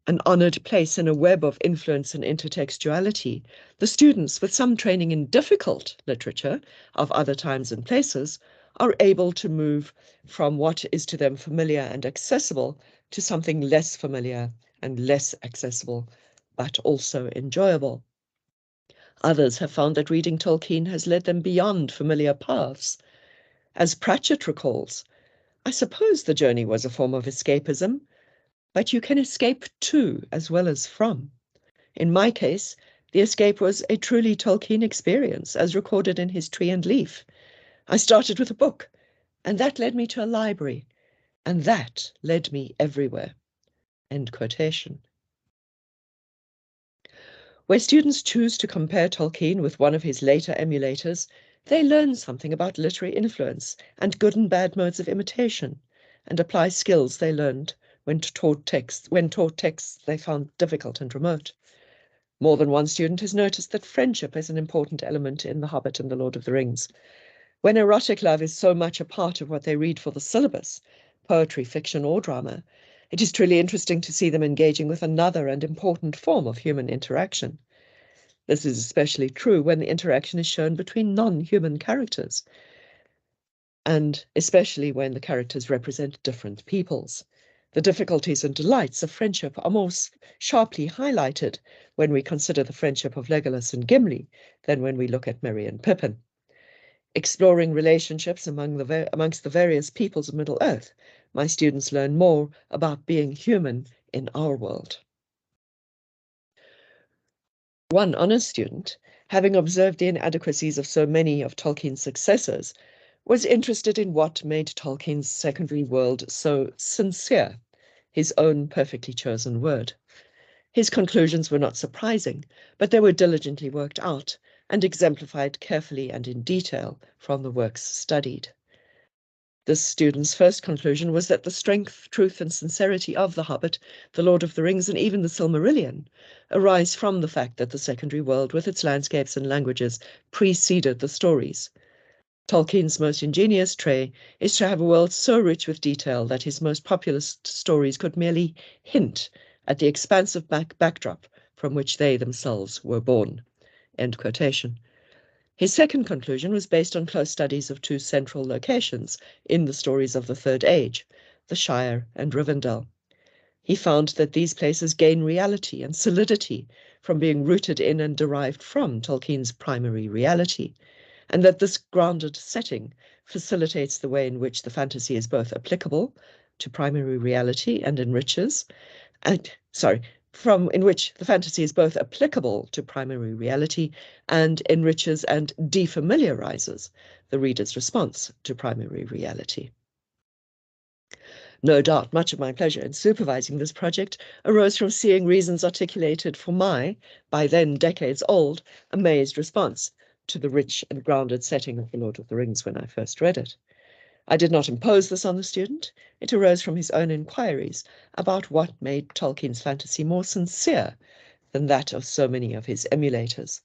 an honoured place in a web of influence and intertextuality, the students with some training in difficult literature of other times and places are able to move from what is to them familiar and accessible to something less familiar and less accessible, but also enjoyable. Others have found that reading Tolkien has led them beyond familiar paths. As Pratchett recalls, I suppose the journey was a form of escapism, but you can escape to as well as from. In my case, the escape was a truly Tolkien experience, as recorded in his Tree and Leaf. I started with a book, and that led me to a library, and that led me everywhere. End quotation. Where students choose to compare Tolkien with one of his later emulators, they learn something about literary influence and good and bad modes of imitation, and apply skills they learned when taught texts they found difficult and remote. More than one student has noticed that friendship is an important element in The Hobbit and The Lord of the Rings. When erotic love is so much a part of what they read for the syllabus, poetry, fiction, or drama, it is truly interesting to see them engaging with another and important form of human interaction. This is especially true when the interaction is shown between non-human characters, and especially when the characters represent different peoples. The difficulties and delights of friendship are more sharply highlighted when we consider the friendship of Legolas and Gimli than when we look at Merry and Pippin. Exploring relationships amongst the various peoples of Middle-earth, my students learn more about being human in our world. One honors student, having observed the inadequacies of so many of Tolkien's successors, was interested in what made Tolkien's secondary world so sincere, his own perfectly chosen word. His conclusions were not surprising, but they were diligently worked out and exemplified carefully and in detail from the works studied. This student's first conclusion was that the strength, truth, and sincerity of The Hobbit, The Lord of the Rings, and even the Silmarillion arise from the fact that the secondary world, with its landscapes and languages, preceded the stories. Tolkien's most ingenious trait is to have a world so rich with detail that his most popular stories could merely hint at the expansive backdrop from which they themselves were born. End quotation. His second conclusion was based on close studies of two central locations in the stories of the Third Age, the Shire and Rivendell. He found that these places gain reality and solidity from being rooted in and derived from Tolkien's primary reality, and that this grounded setting facilitates the way in which the fantasy is both applicable to primary reality and enriches, in which the fantasy is both applicable to primary reality and enriches and defamiliarizes the reader's response to primary reality. No doubt much of my pleasure in supervising this project arose from seeing reasons articulated for my, by then decades old, amazed response to the rich and grounded setting of The Lord of the Rings when I first read it. I did not impose this on the student. It arose from his own inquiries about what made Tolkien's fantasy more sincere than that of so many of his emulators.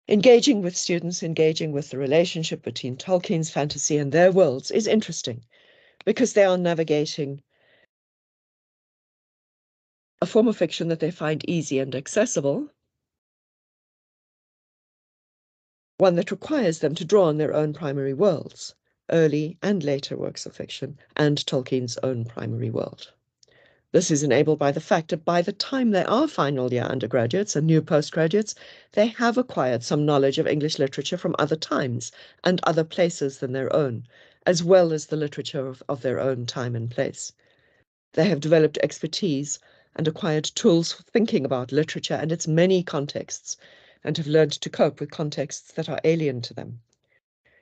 Engaging with students, engaging with the relationship between Tolkien's fantasy and their worlds is interesting because they are navigating a form of fiction that they find easy and accessible, one that requires them to draw on their own primary worlds, early and later works of fiction, and Tolkien's own primary world. This is enabled by the fact that by the time they are final year undergraduates and new postgraduates, they have acquired some knowledge of English literature from other times and other places than their own, as well as the literature of their own time and place. They have developed expertise and acquired tools for thinking about literature and its many contexts, and have learned to cope with contexts that are alien to them.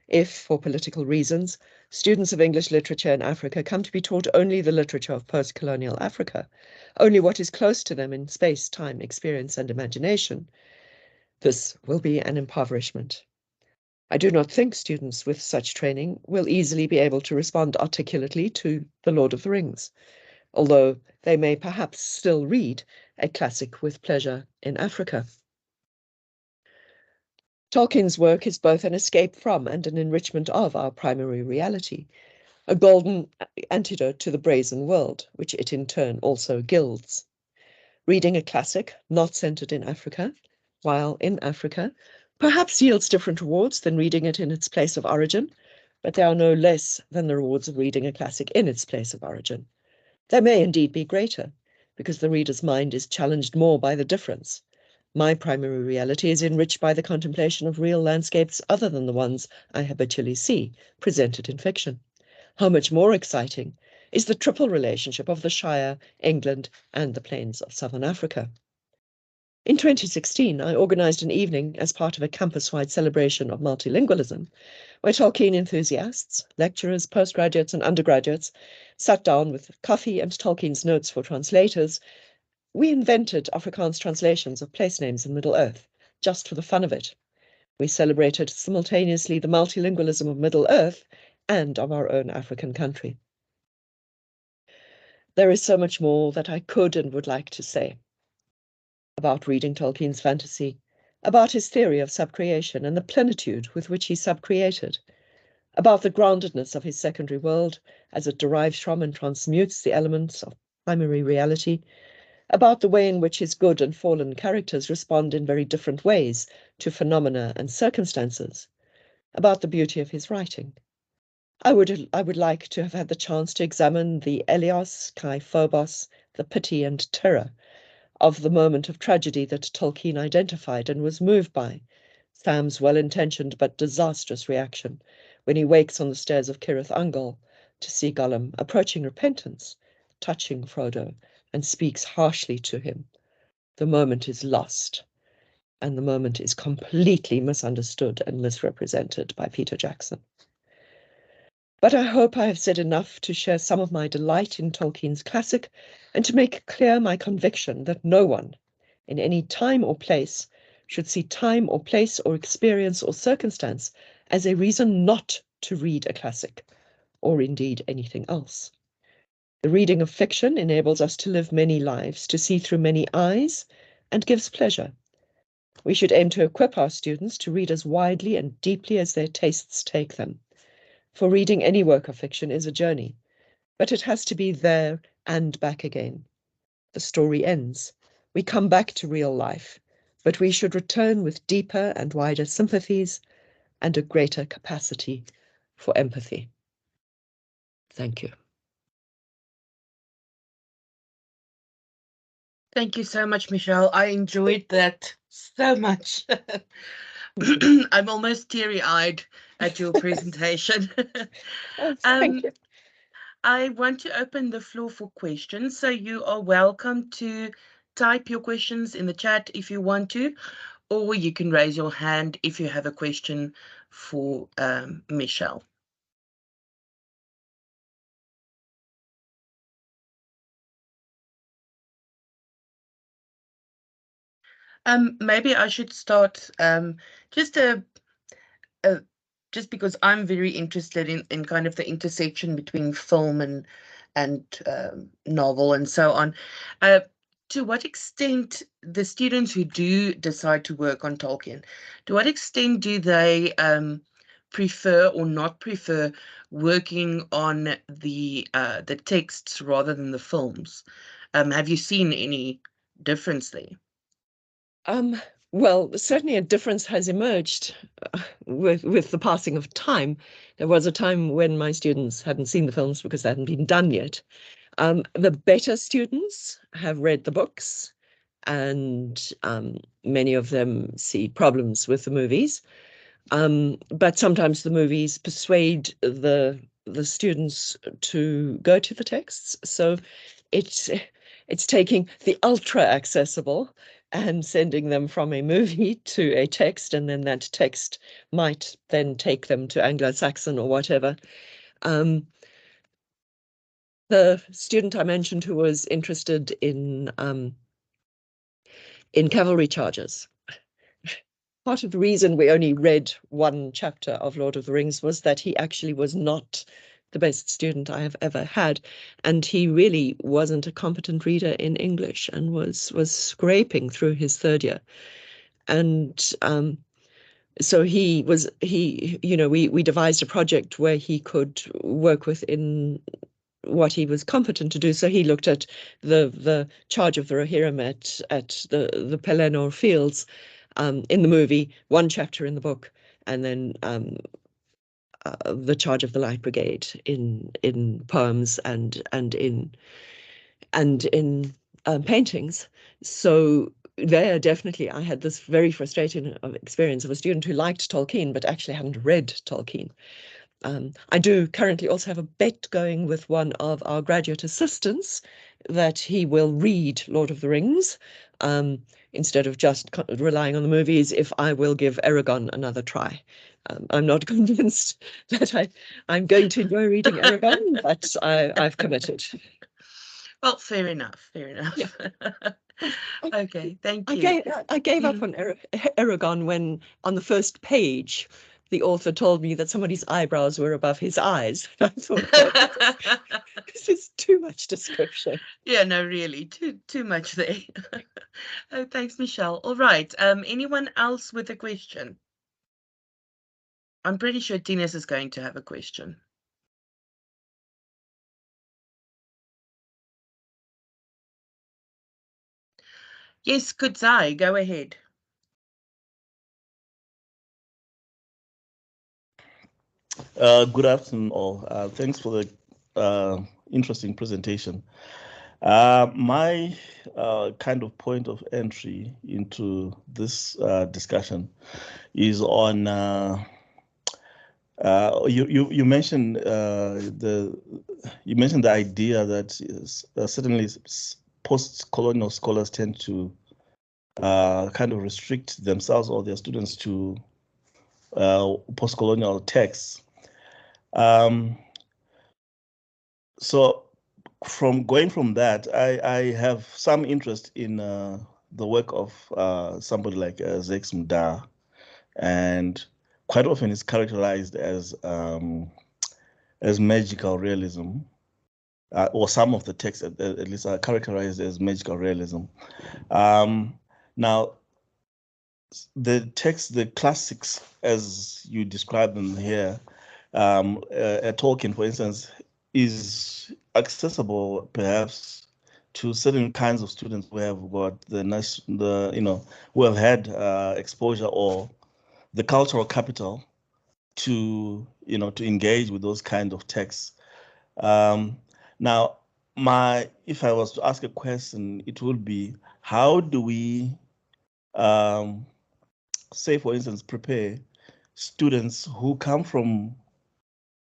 If, for political reasons, students of English literature in Africa come to be taught only the literature of post-colonial Africa, only what is close to them in space, time, experience, and imagination, this will be an impoverishment. I do not think students with such training will easily be able to respond articulately to The Lord of the Rings, although they may perhaps still read a classic with pleasure in Africa. Tolkien's work is both an escape from and an enrichment of our primary reality, a golden antidote to the brazen world, which it in turn also gilds. Reading a classic not centered in Africa, while in Africa, perhaps yields different rewards than reading it in its place of origin, but they are no less than the rewards of reading a classic in its place of origin. They may indeed be greater, because the reader's mind is challenged more by the difference. My primary reality is enriched by the contemplation of real landscapes other than the ones I habitually see, presented in fiction. How much more exciting is the triple relationship of the Shire, England, and the plains of Southern Africa. In 2016, I organised an evening as part of a campus-wide celebration of multilingualism, where Tolkien enthusiasts, lecturers, postgraduates, and undergraduates sat down with coffee and Tolkien's notes for translators. We invented Afrikaans translations of place names in Middle-earth, just for the fun of it. We celebrated simultaneously the multilingualism of Middle-earth and of our own African country. There is so much more that I could and would like to say about reading Tolkien's fantasy, about his theory of subcreation and the plenitude with which he subcreated, about the groundedness of his secondary world as it derives from and transmutes the elements of primary reality, about the way in which his good and fallen characters respond in very different ways to phenomena and circumstances, about the beauty of his writing. I would like to have had the chance to examine the Elios, Kai Phobos, the pity and terror of the moment of tragedy that Tolkien identified and was moved by, Sam's well-intentioned but disastrous reaction when he wakes on the stairs of Cirith Ungol to see Gollum approaching repentance, touching Frodo, and speaks harshly to him. The moment is lost, and the moment is completely misunderstood and misrepresented by Peter Jackson. But I hope I have said enough to share some of my delight in Tolkien's classic and to make clear my conviction that no one, in any time or place, should see time or place or experience or circumstance as a reason not to read a classic, or indeed anything else. The reading of fiction enables us to live many lives, to see through many eyes, and gives pleasure. We should aim to equip our students to read as widely and deeply as their tastes take them. For reading any work of fiction is a journey, but it has to be there and back again. The story ends. We come back to real life, but we should return with deeper and wider sympathies and a greater capacity for empathy. Thank you. Thank you so much, Michèle. I enjoyed that so much. I'm almost teary-eyed at your presentation. Thank you. I want to open the floor for questions, so you are welcome to type your questions in the chat if you want to, or you can raise your hand if you have a question for Michèle. Maybe I should start just just because I'm very interested in kind of the intersection between film and novel and so on. To what extent the students who do decide to work on Tolkien, to what extent do they prefer or not prefer working on the texts rather than the films? Have you seen any difference there? Well, certainly a difference has emerged with the passing of time. There was a time when my students hadn't seen the films because they hadn't been done yet. The better students have read the books, and many of them see problems with the movies. But sometimes the movies persuade the students to go to the texts. So it's taking the ultra accessible and sending them from a movie to a text, and then that text might then take them to Anglo-Saxon or whatever. The student I mentioned who was interested in cavalry charges part of the reason we only read one chapter of Lord of the Rings was that he actually was not the best student I have ever had, and he really wasn't a competent reader in English and was scraping through his third year. And so we devised a project where he could work within what he was competent to do. So he looked at the charge of the Rohirrim at the Pelennor fields in the movie, one chapter in the book, and then the charge of the Light Brigade in poems and in paintings. So there, definitely, I had this very frustrating experience of a student who liked Tolkien but actually hadn't read Tolkien. I do currently also have a bet going with one of our graduate assistants that he will read Lord of the Rings instead of just relying on the movies, if I will give Eragon another try. I'm not convinced that I'm going to enjoy reading Eragon, but I've committed. Well, fair enough, fair enough. Yeah. Okay, thank you. I gave up on Eragon when, on the first page, the author told me that somebody's eyebrows were above his eyes. I thought, this is too much description. Yeah, no, really, too much there. Oh, thanks, Michèle. All right. Anyone else with a question? I'm pretty sure Tinus is going to have a question. Yes, Kudzai, go ahead. Good afternoon, all. Thanks for the interesting presentation. My kind of point of entry into this discussion is on you mentioned the idea that certainly post-colonial scholars tend to kind of restrict themselves or their students to post-colonial texts. So from that, I have some interest in the work of somebody like Zex Mda, and quite often it's characterized as magical realism, or some of the texts at least are characterized as magical realism. Now, the texts, the classics, as you describe them here, Tolkien, for instance, is accessible perhaps to certain kinds of students who have got who have had exposure or the cultural capital to engage with those kinds of texts. Now, if I was to ask a question, it would be, how do we say, for instance, prepare students who come from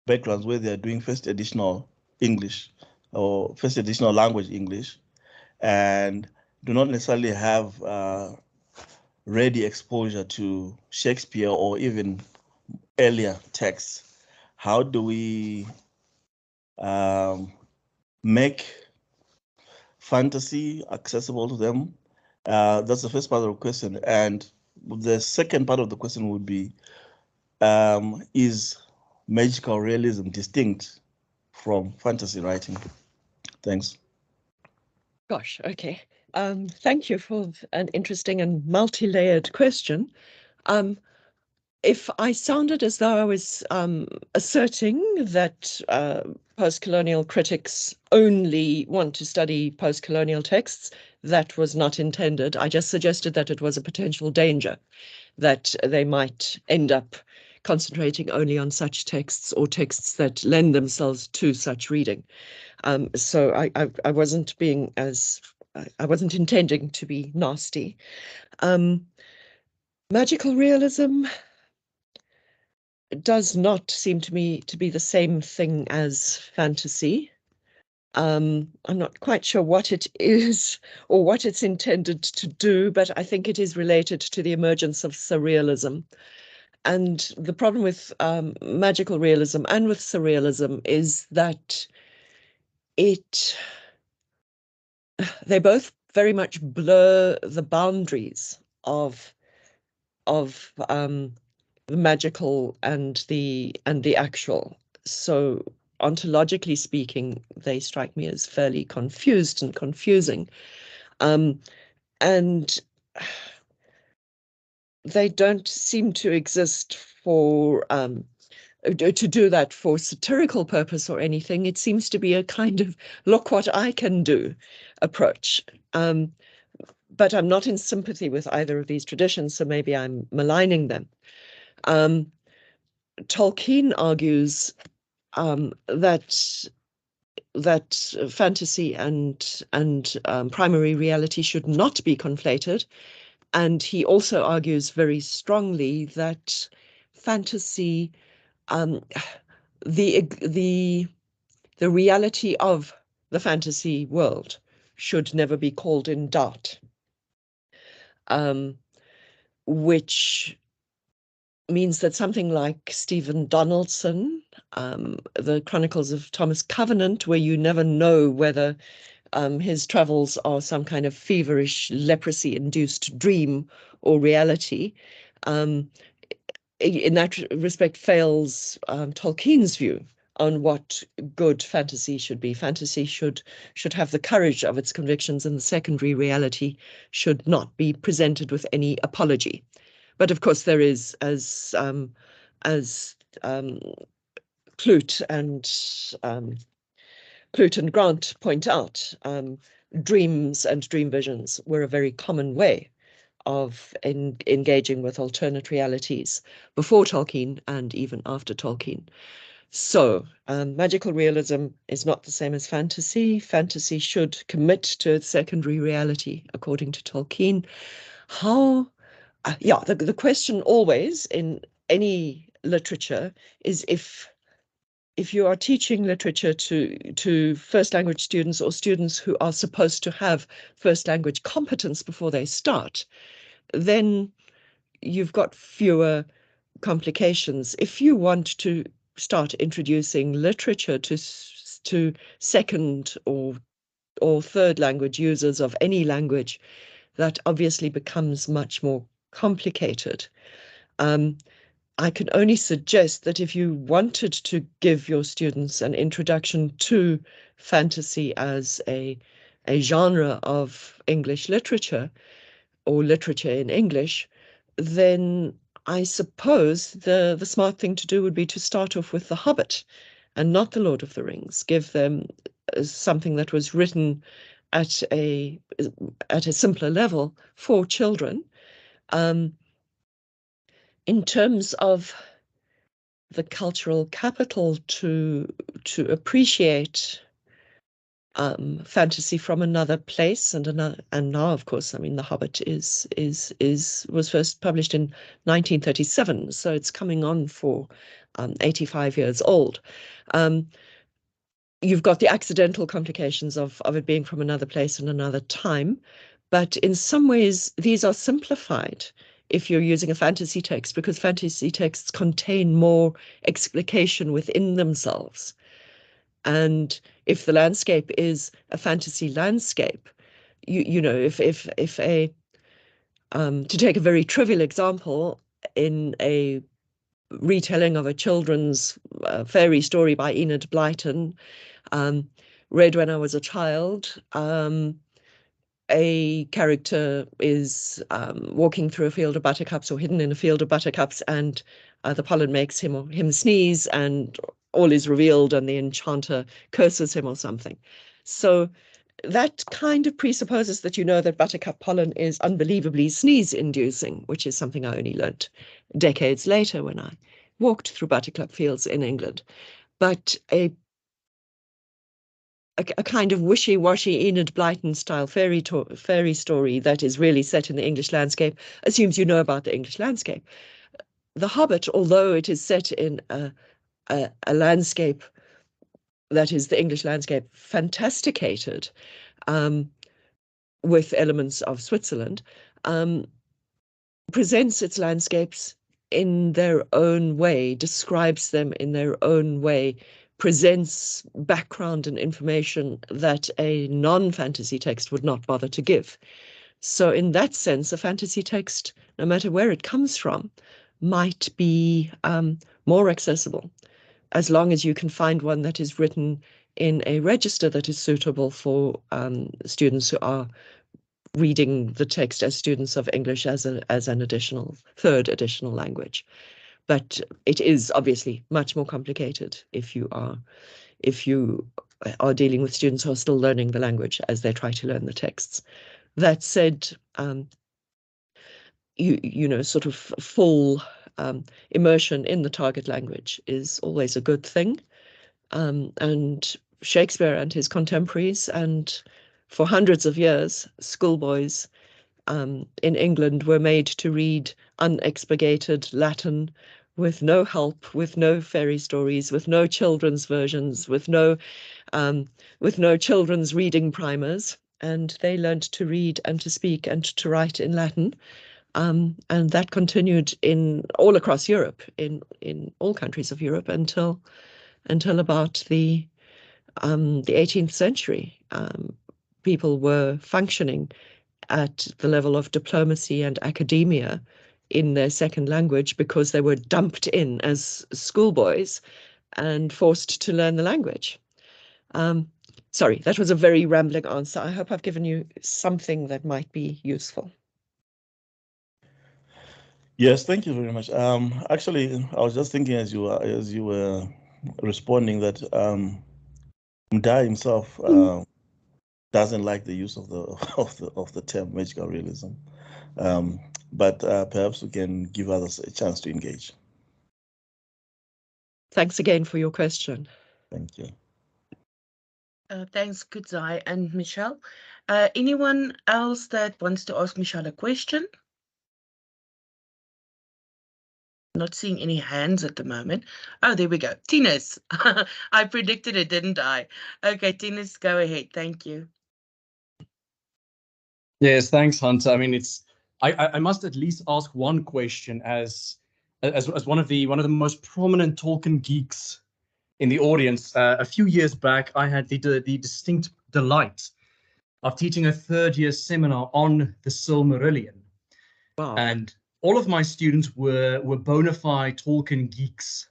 backgrounds where they are doing first additional English or first additional language English and do not necessarily have ready exposure to Shakespeare or even earlier texts? How do we make fantasy accessible to them? That's the first part of the question. And the second part of the question would be, is magical realism distinct from fantasy writing? Thanks. Gosh, okay. Thank you for an interesting and multi-layered question. If I sounded as though I was asserting that post-colonial critics only want to study post-colonial texts, that was not intended. I just suggested that it was a potential danger, that they might end up concentrating only on such texts or texts that lend themselves to such reading. So I wasn't being I wasn't intending to be nasty. Magical realism does not seem to me to be the same thing as fantasy. I'm not quite sure what it is or what it's intended to do, but I think it is related to the emergence of surrealism. And the problem with magical realism and with surrealism is that they both very much blur the boundaries of of the magical and the actual. So ontologically speaking, they strike me as fairly confused and confusing. And they don't seem to exist for to do that for satirical purpose or anything. It seems to be a kind of look what I can do approach. But I'm not in sympathy with either of these traditions, so maybe I'm maligning them. Tolkien argues that fantasy and primary reality should not be conflated, and he also argues very strongly that fantasy, the reality of the fantasy world should never be called in doubt, which means that something like Stephen Donaldson, the Chronicles of Thomas Covenant, where you never know whether his travels are some kind of feverish, leprosy-induced dream or reality, in that respect fails Tolkien's view on what good fantasy should be. Fantasy should have the courage of its convictions, and the secondary reality should not be presented with any apology. But of course, there is, as Clute and Grant point out, dreams and dream visions were a very common way of engaging with alternate realities before Tolkien and even after Tolkien. So magical realism is not the same as fantasy. Fantasy should commit to its secondary reality, according to Tolkien. How? Yeah, the question always in any literature is if you are teaching literature to first language students or students who are supposed to have first language competence before they start, then you've got fewer complications. If you want to start introducing literature to second or third language users of any language, that obviously becomes much more complicated. I can only suggest that if you wanted to give your students an introduction to fantasy as a genre of English literature or literature in English, then I suppose the smart thing to do would be to start off with The Hobbit and not The Lord of the Rings. Give them something that was written at a simpler level for children. In terms of the cultural capital to appreciate fantasy from another place and now, of course, I mean, The Hobbit was first published in 1937, so it's coming on for 85 years old. You've got the accidental complications of it being from another place and another time, but in some ways these are simplified if you're using a fantasy text, because fantasy texts contain more explication within themselves. And if the landscape is a fantasy landscape, you know, if a to take a very trivial example, in a retelling of a children's fairy story by Enid Blyton, read when I was a child, a character is walking through a field of buttercups or hidden in a field of buttercups, and the pollen makes him sneeze, and all is revealed, and the enchanter curses him or something. So that kind of presupposes that you know that buttercup pollen is unbelievably sneeze-inducing, which is something I only learnt decades later when I walked through buttercup fields in England. But a kind of wishy-washy Enid Blyton style fairy story that is really set in the English landscape assumes you know about the English landscape. The Hobbit, although it is set in a landscape that is the English landscape fantasticated, with elements of Switzerland, presents its landscapes in their own way, describes them in their own way, presents background and information that a non-fantasy text would not bother to give. So in that sense, a fantasy text, no matter where it comes from, might be more accessible, as long as you can find one that is written in a register that is suitable for students who are reading the text as students of English as an third additional language. But it is obviously much more complicated if you are dealing with students who are still learning the language as they try to learn the texts. That said, you know, sort of full immersion in the target language is always a good thing. And Shakespeare and his contemporaries, and for hundreds of years, schoolboys in England were made to read unexpurgated Latin with no help, with no fairy stories, with no children's versions, with no children's reading primers, and they learned to read and to speak and to write in Latin. And that continued all across Europe, in all countries of Europe until about the 18th century. People were functioning at the level of diplomacy and academia in their second language because they were dumped in as schoolboys and forced to learn the language. Sorry, that was a very rambling answer. I hope I've given you something that might be useful. Yes, thank you very much. Actually, I was just thinking as you were responding that Mda himself doesn't like the use of the term magical realism, but perhaps we can give others a chance to engage. Thanks again for your question. Thank you. Thanks, Kudzai and Michèle. Anyone else that wants to ask Michèle a question? Not seeing any hands at the moment. Oh, there we go. Tinus. I predicted it, didn't I? Okay, Tinus, go ahead. Thank you. Yes, thanks, Hunter. I mean, I must at least ask one question as one of the most prominent Tolkien geeks in the audience. A few years back, I had the distinct delight of teaching a third-year seminar on the Silmarillion. Wow. And all of my students were bona fide Tolkien geeks.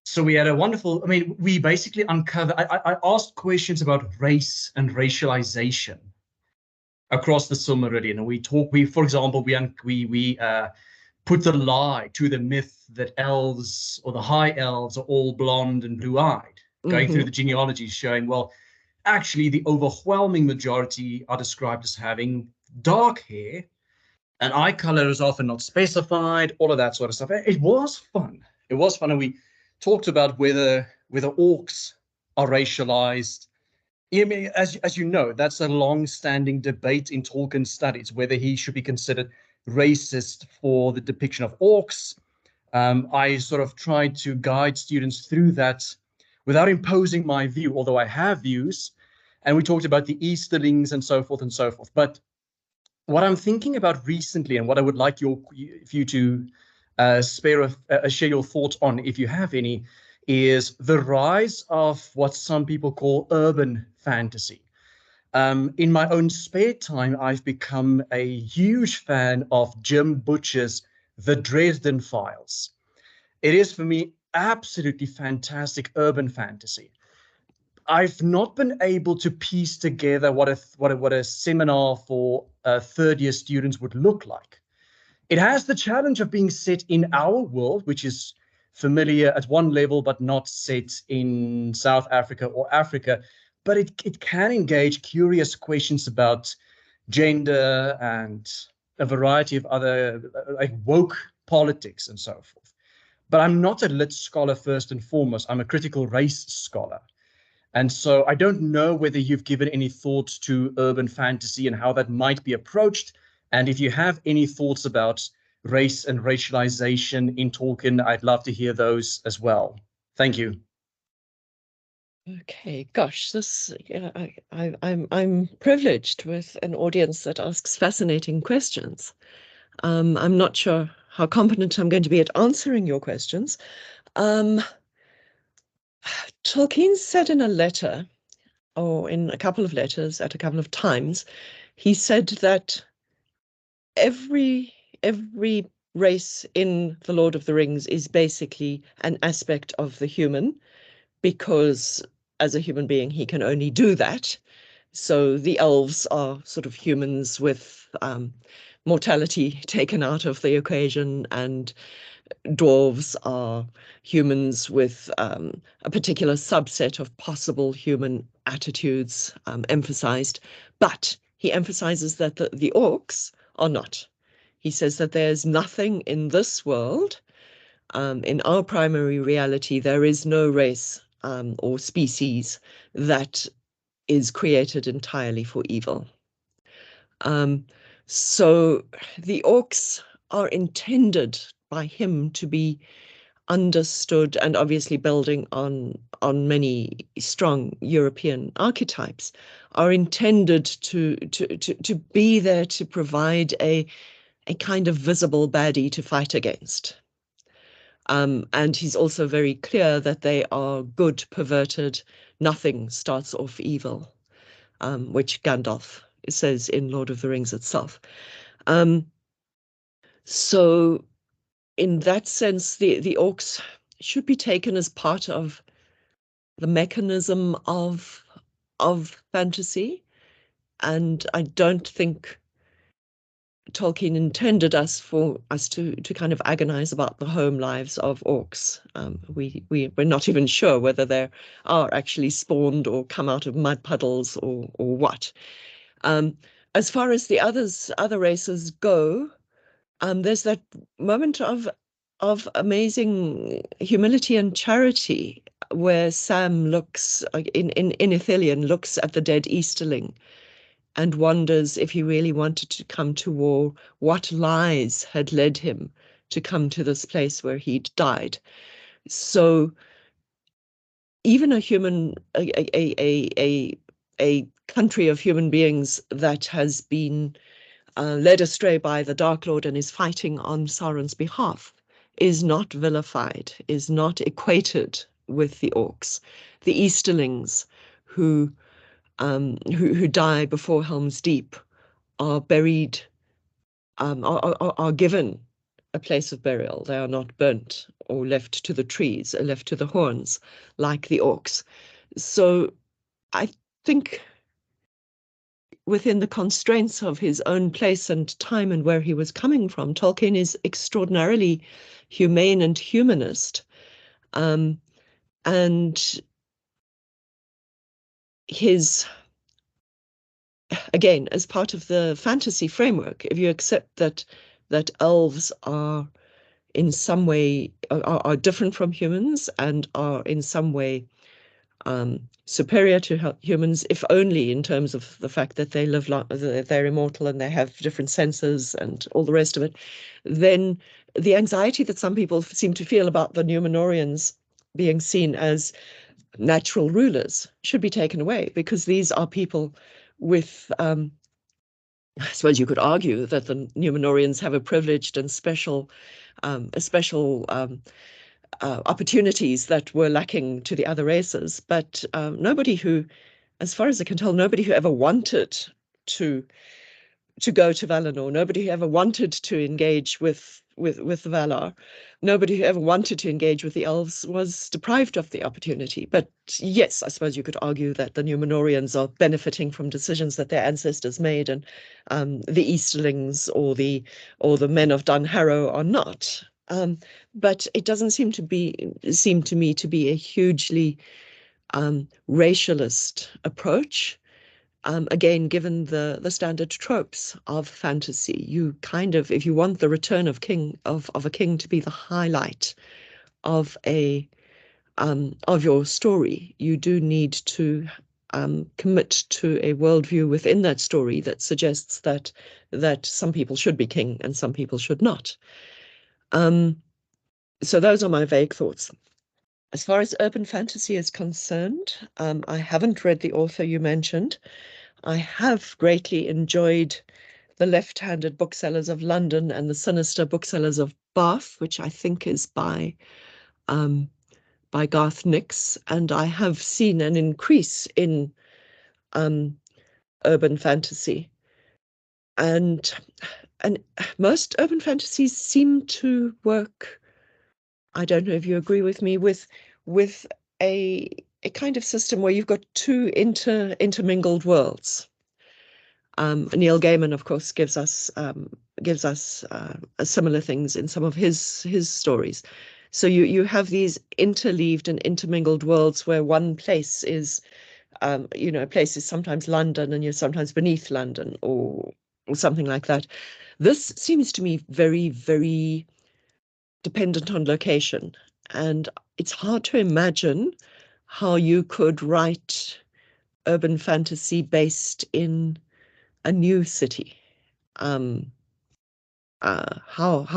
So we had a wonderful, I mean, we basically uncovered, I asked questions about race and racialization across the Silmarillion. And for example, we put the lie to the myth that elves or the high elves are all blonde and blue-eyed, going through the genealogies showing, well, actually the overwhelming majority are described as having dark hair, and eye color is often not specified, all of that sort of stuff. It was fun. It was fun. And we talked about whether orcs are racialized. I mean, as you know, that's a long-standing debate in Tolkien studies, whether he should be considered racist for the depiction of orcs. I sort of tried to guide students through that without imposing my view, although I have views. And we talked about the Easterlings and so forth and so forth. But what I'm thinking about recently, and what I would like you to share your thoughts on, if you have any, is the rise of what some people call urban fantasy. In my own spare time, I've become a huge fan of Jim Butcher's The Dresden Files. It is, for me, absolutely fantastic urban fantasy. I've not been able to piece together what a seminar for third-year students would look like. It has the challenge of being set in our world, which is familiar at one level, but not set in South Africa or Africa. But it can engage curious questions about gender and a variety of other, like woke politics and so forth. But I'm not a lit scholar first and foremost. I'm a critical race scholar. And so I don't know whether you've given any thought to urban fantasy and how that might be approached. And if you have any thoughts about race and racialization in Tolkien, I'd love to hear those as well. Thank you. Okay, gosh, I'm privileged with an audience that asks fascinating questions. I'm not sure how competent I'm going to be at answering your questions. Tolkien said in a letter, or in a couple of letters at a couple of times, he said that every race in The Lord of the Rings is basically an aspect of the human, because as a human being, he can only do that. So the elves are sort of humans with mortality taken out of the equation, and dwarves are humans with a particular subset of possible human attitudes emphasized. But he emphasizes that the orcs are not. He says that there's nothing in this world, in our primary reality, there is no race or species that is created entirely for evil. So the orcs are intended by him to be understood, and obviously building on many strong European archetypes, are intended to be there to provide a kind of visible baddie to fight against. And he's also very clear that they are good, perverted, nothing starts off evil, which Gandalf says in Lord of the Rings itself. So in that sense, the orcs should be taken as part of the mechanism of fantasy. And I don't think Tolkien intended us to kind of agonize about the home lives of orcs. We're not even sure whether they are actually spawned or come out of mud puddles or what. As far as the other races go, there's that moment of amazing humility and charity where Sam looks in Ithilien, looks at the dead Easterling and wonders if he really wanted to come to war, what lies had led him to come to this place where he'd died. So even a country of human beings that has been led astray by the Dark Lord and is fighting on Sauron's behalf is not vilified, is not equated with the orcs. The Easterlings who die before Helm's Deep are buried, are given a place of burial. They are not burnt or left to the trees or left to the horns like the orcs. So I think within the constraints of his own place and time and where he was coming from, Tolkien is extraordinarily humane and humanist. And his, again, as part of the fantasy framework, if you accept that elves are in some way are different from humans and are in some way superior to humans, if only in terms of the fact that they live they're immortal and they have different senses and all the rest of it, then the anxiety that some people seem to feel about the Numenorians being seen as natural rulers should be taken away, because these are people with I suppose you could argue that the Numenorians have a privileged and special opportunities that were lacking to the other races, but nobody who, as far as I can tell, nobody who ever wanted to go to Valinor, nobody who ever wanted to engage with Valar, nobody who ever wanted to engage with the elves was deprived of the opportunity. But yes, I suppose you could argue that the Numenorians are benefiting from decisions that their ancestors made, and the Easterlings or the men of Dunharrow are not. But it doesn't seem to me to be a hugely racialist approach. Again, given the standard tropes of fantasy, you kind of, if you want the return of a king to be the highlight of your story, you do need to commit to a worldview within that story that suggests that some people should be king and some people should not. So those are my vague thoughts. As far as urban fantasy is concerned, I haven't read the author you mentioned. I have greatly enjoyed The Left-Handed Booksellers of London and The Sinister Booksellers of Bath, which I think is by Garth Nix, and I have seen an increase in urban fantasy and most urban fantasies seem to work. I don't know if you agree with me, with a kind of system where you've got two intermingled worlds. Neil Gaiman, of course, gives us similar things in some of his stories. So you have these interleaved and intermingled worlds where one place is, a place is sometimes London and you're sometimes beneath London or something like that. This seems to me very, very dependent on location. And it's hard to imagine how you could write urban fantasy based in a new city. How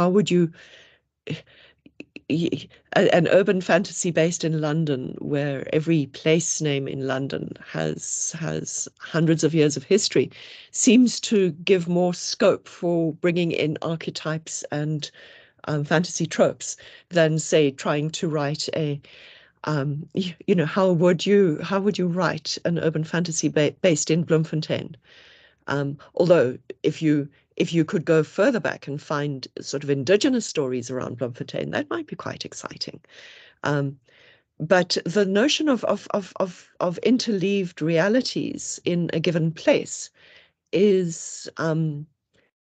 would you an urban fantasy based in London, where every place name in London has hundreds of years of history, seems to give more scope for bringing in archetypes and fantasy tropes than, say, trying to write a how would you write an urban fantasy based in Bloemfontein? Although if you could go further back and find sort of indigenous stories around Bloemfontein, that might be quite exciting. But the notion of interleaved realities in a given place is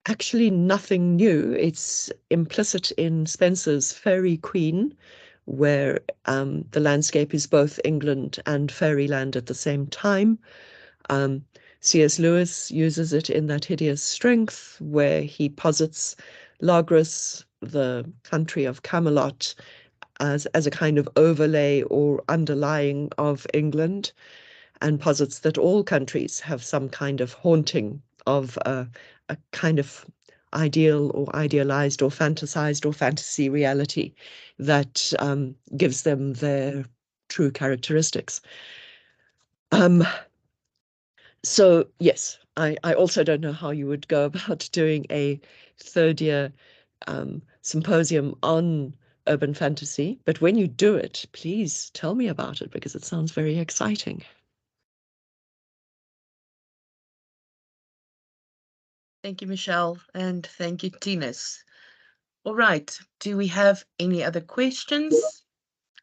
actually nothing new. It's implicit in Spenser's Fairy Queen, where the landscape is both England and fairyland at the same time. C.S. Lewis uses it in That Hideous Strength, where he posits Logres, the country of Camelot, as a kind of overlay or underlying of England, and posits that all countries have some kind of haunting of a kind of ideal or idealized or fantasized or fantasy reality that gives them their true characteristics. So yes, I also don't know how you would go about doing a third year symposium on urban fantasy, but when you do it, please tell me about it because it sounds very exciting. Thank you, Michèle, and thank you, Tinus. All right, do we have any other questions,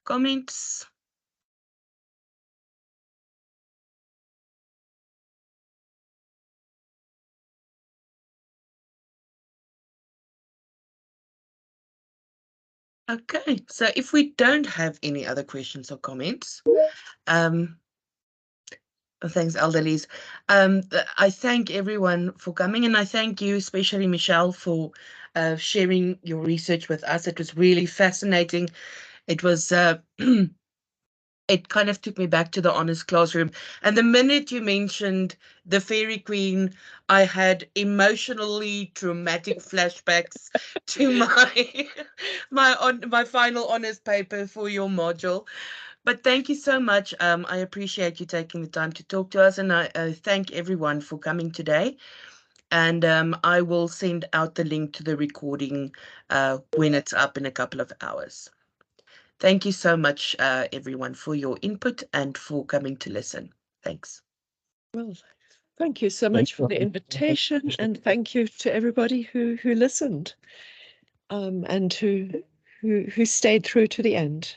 comments? Okay, so if we don't have any other questions or comments, thanks, Elderlies. I thank everyone for coming, and I thank you, especially Michèle, for sharing your research with us. It was really fascinating. It was it kind of took me back to the honors classroom. And the minute you mentioned the Fairy Queen, I had emotionally traumatic flashbacks to my final honors paper for your module. But thank you so much. I appreciate you taking the time to talk to us, and I thank everyone for coming today. And I will send out the link to the recording when it's up in a couple of hours. Thank you so much, everyone, for your input and for coming to listen. Thanks. Well, thank you so much for the invitation, and thank you to everybody who listened and who stayed through to the end.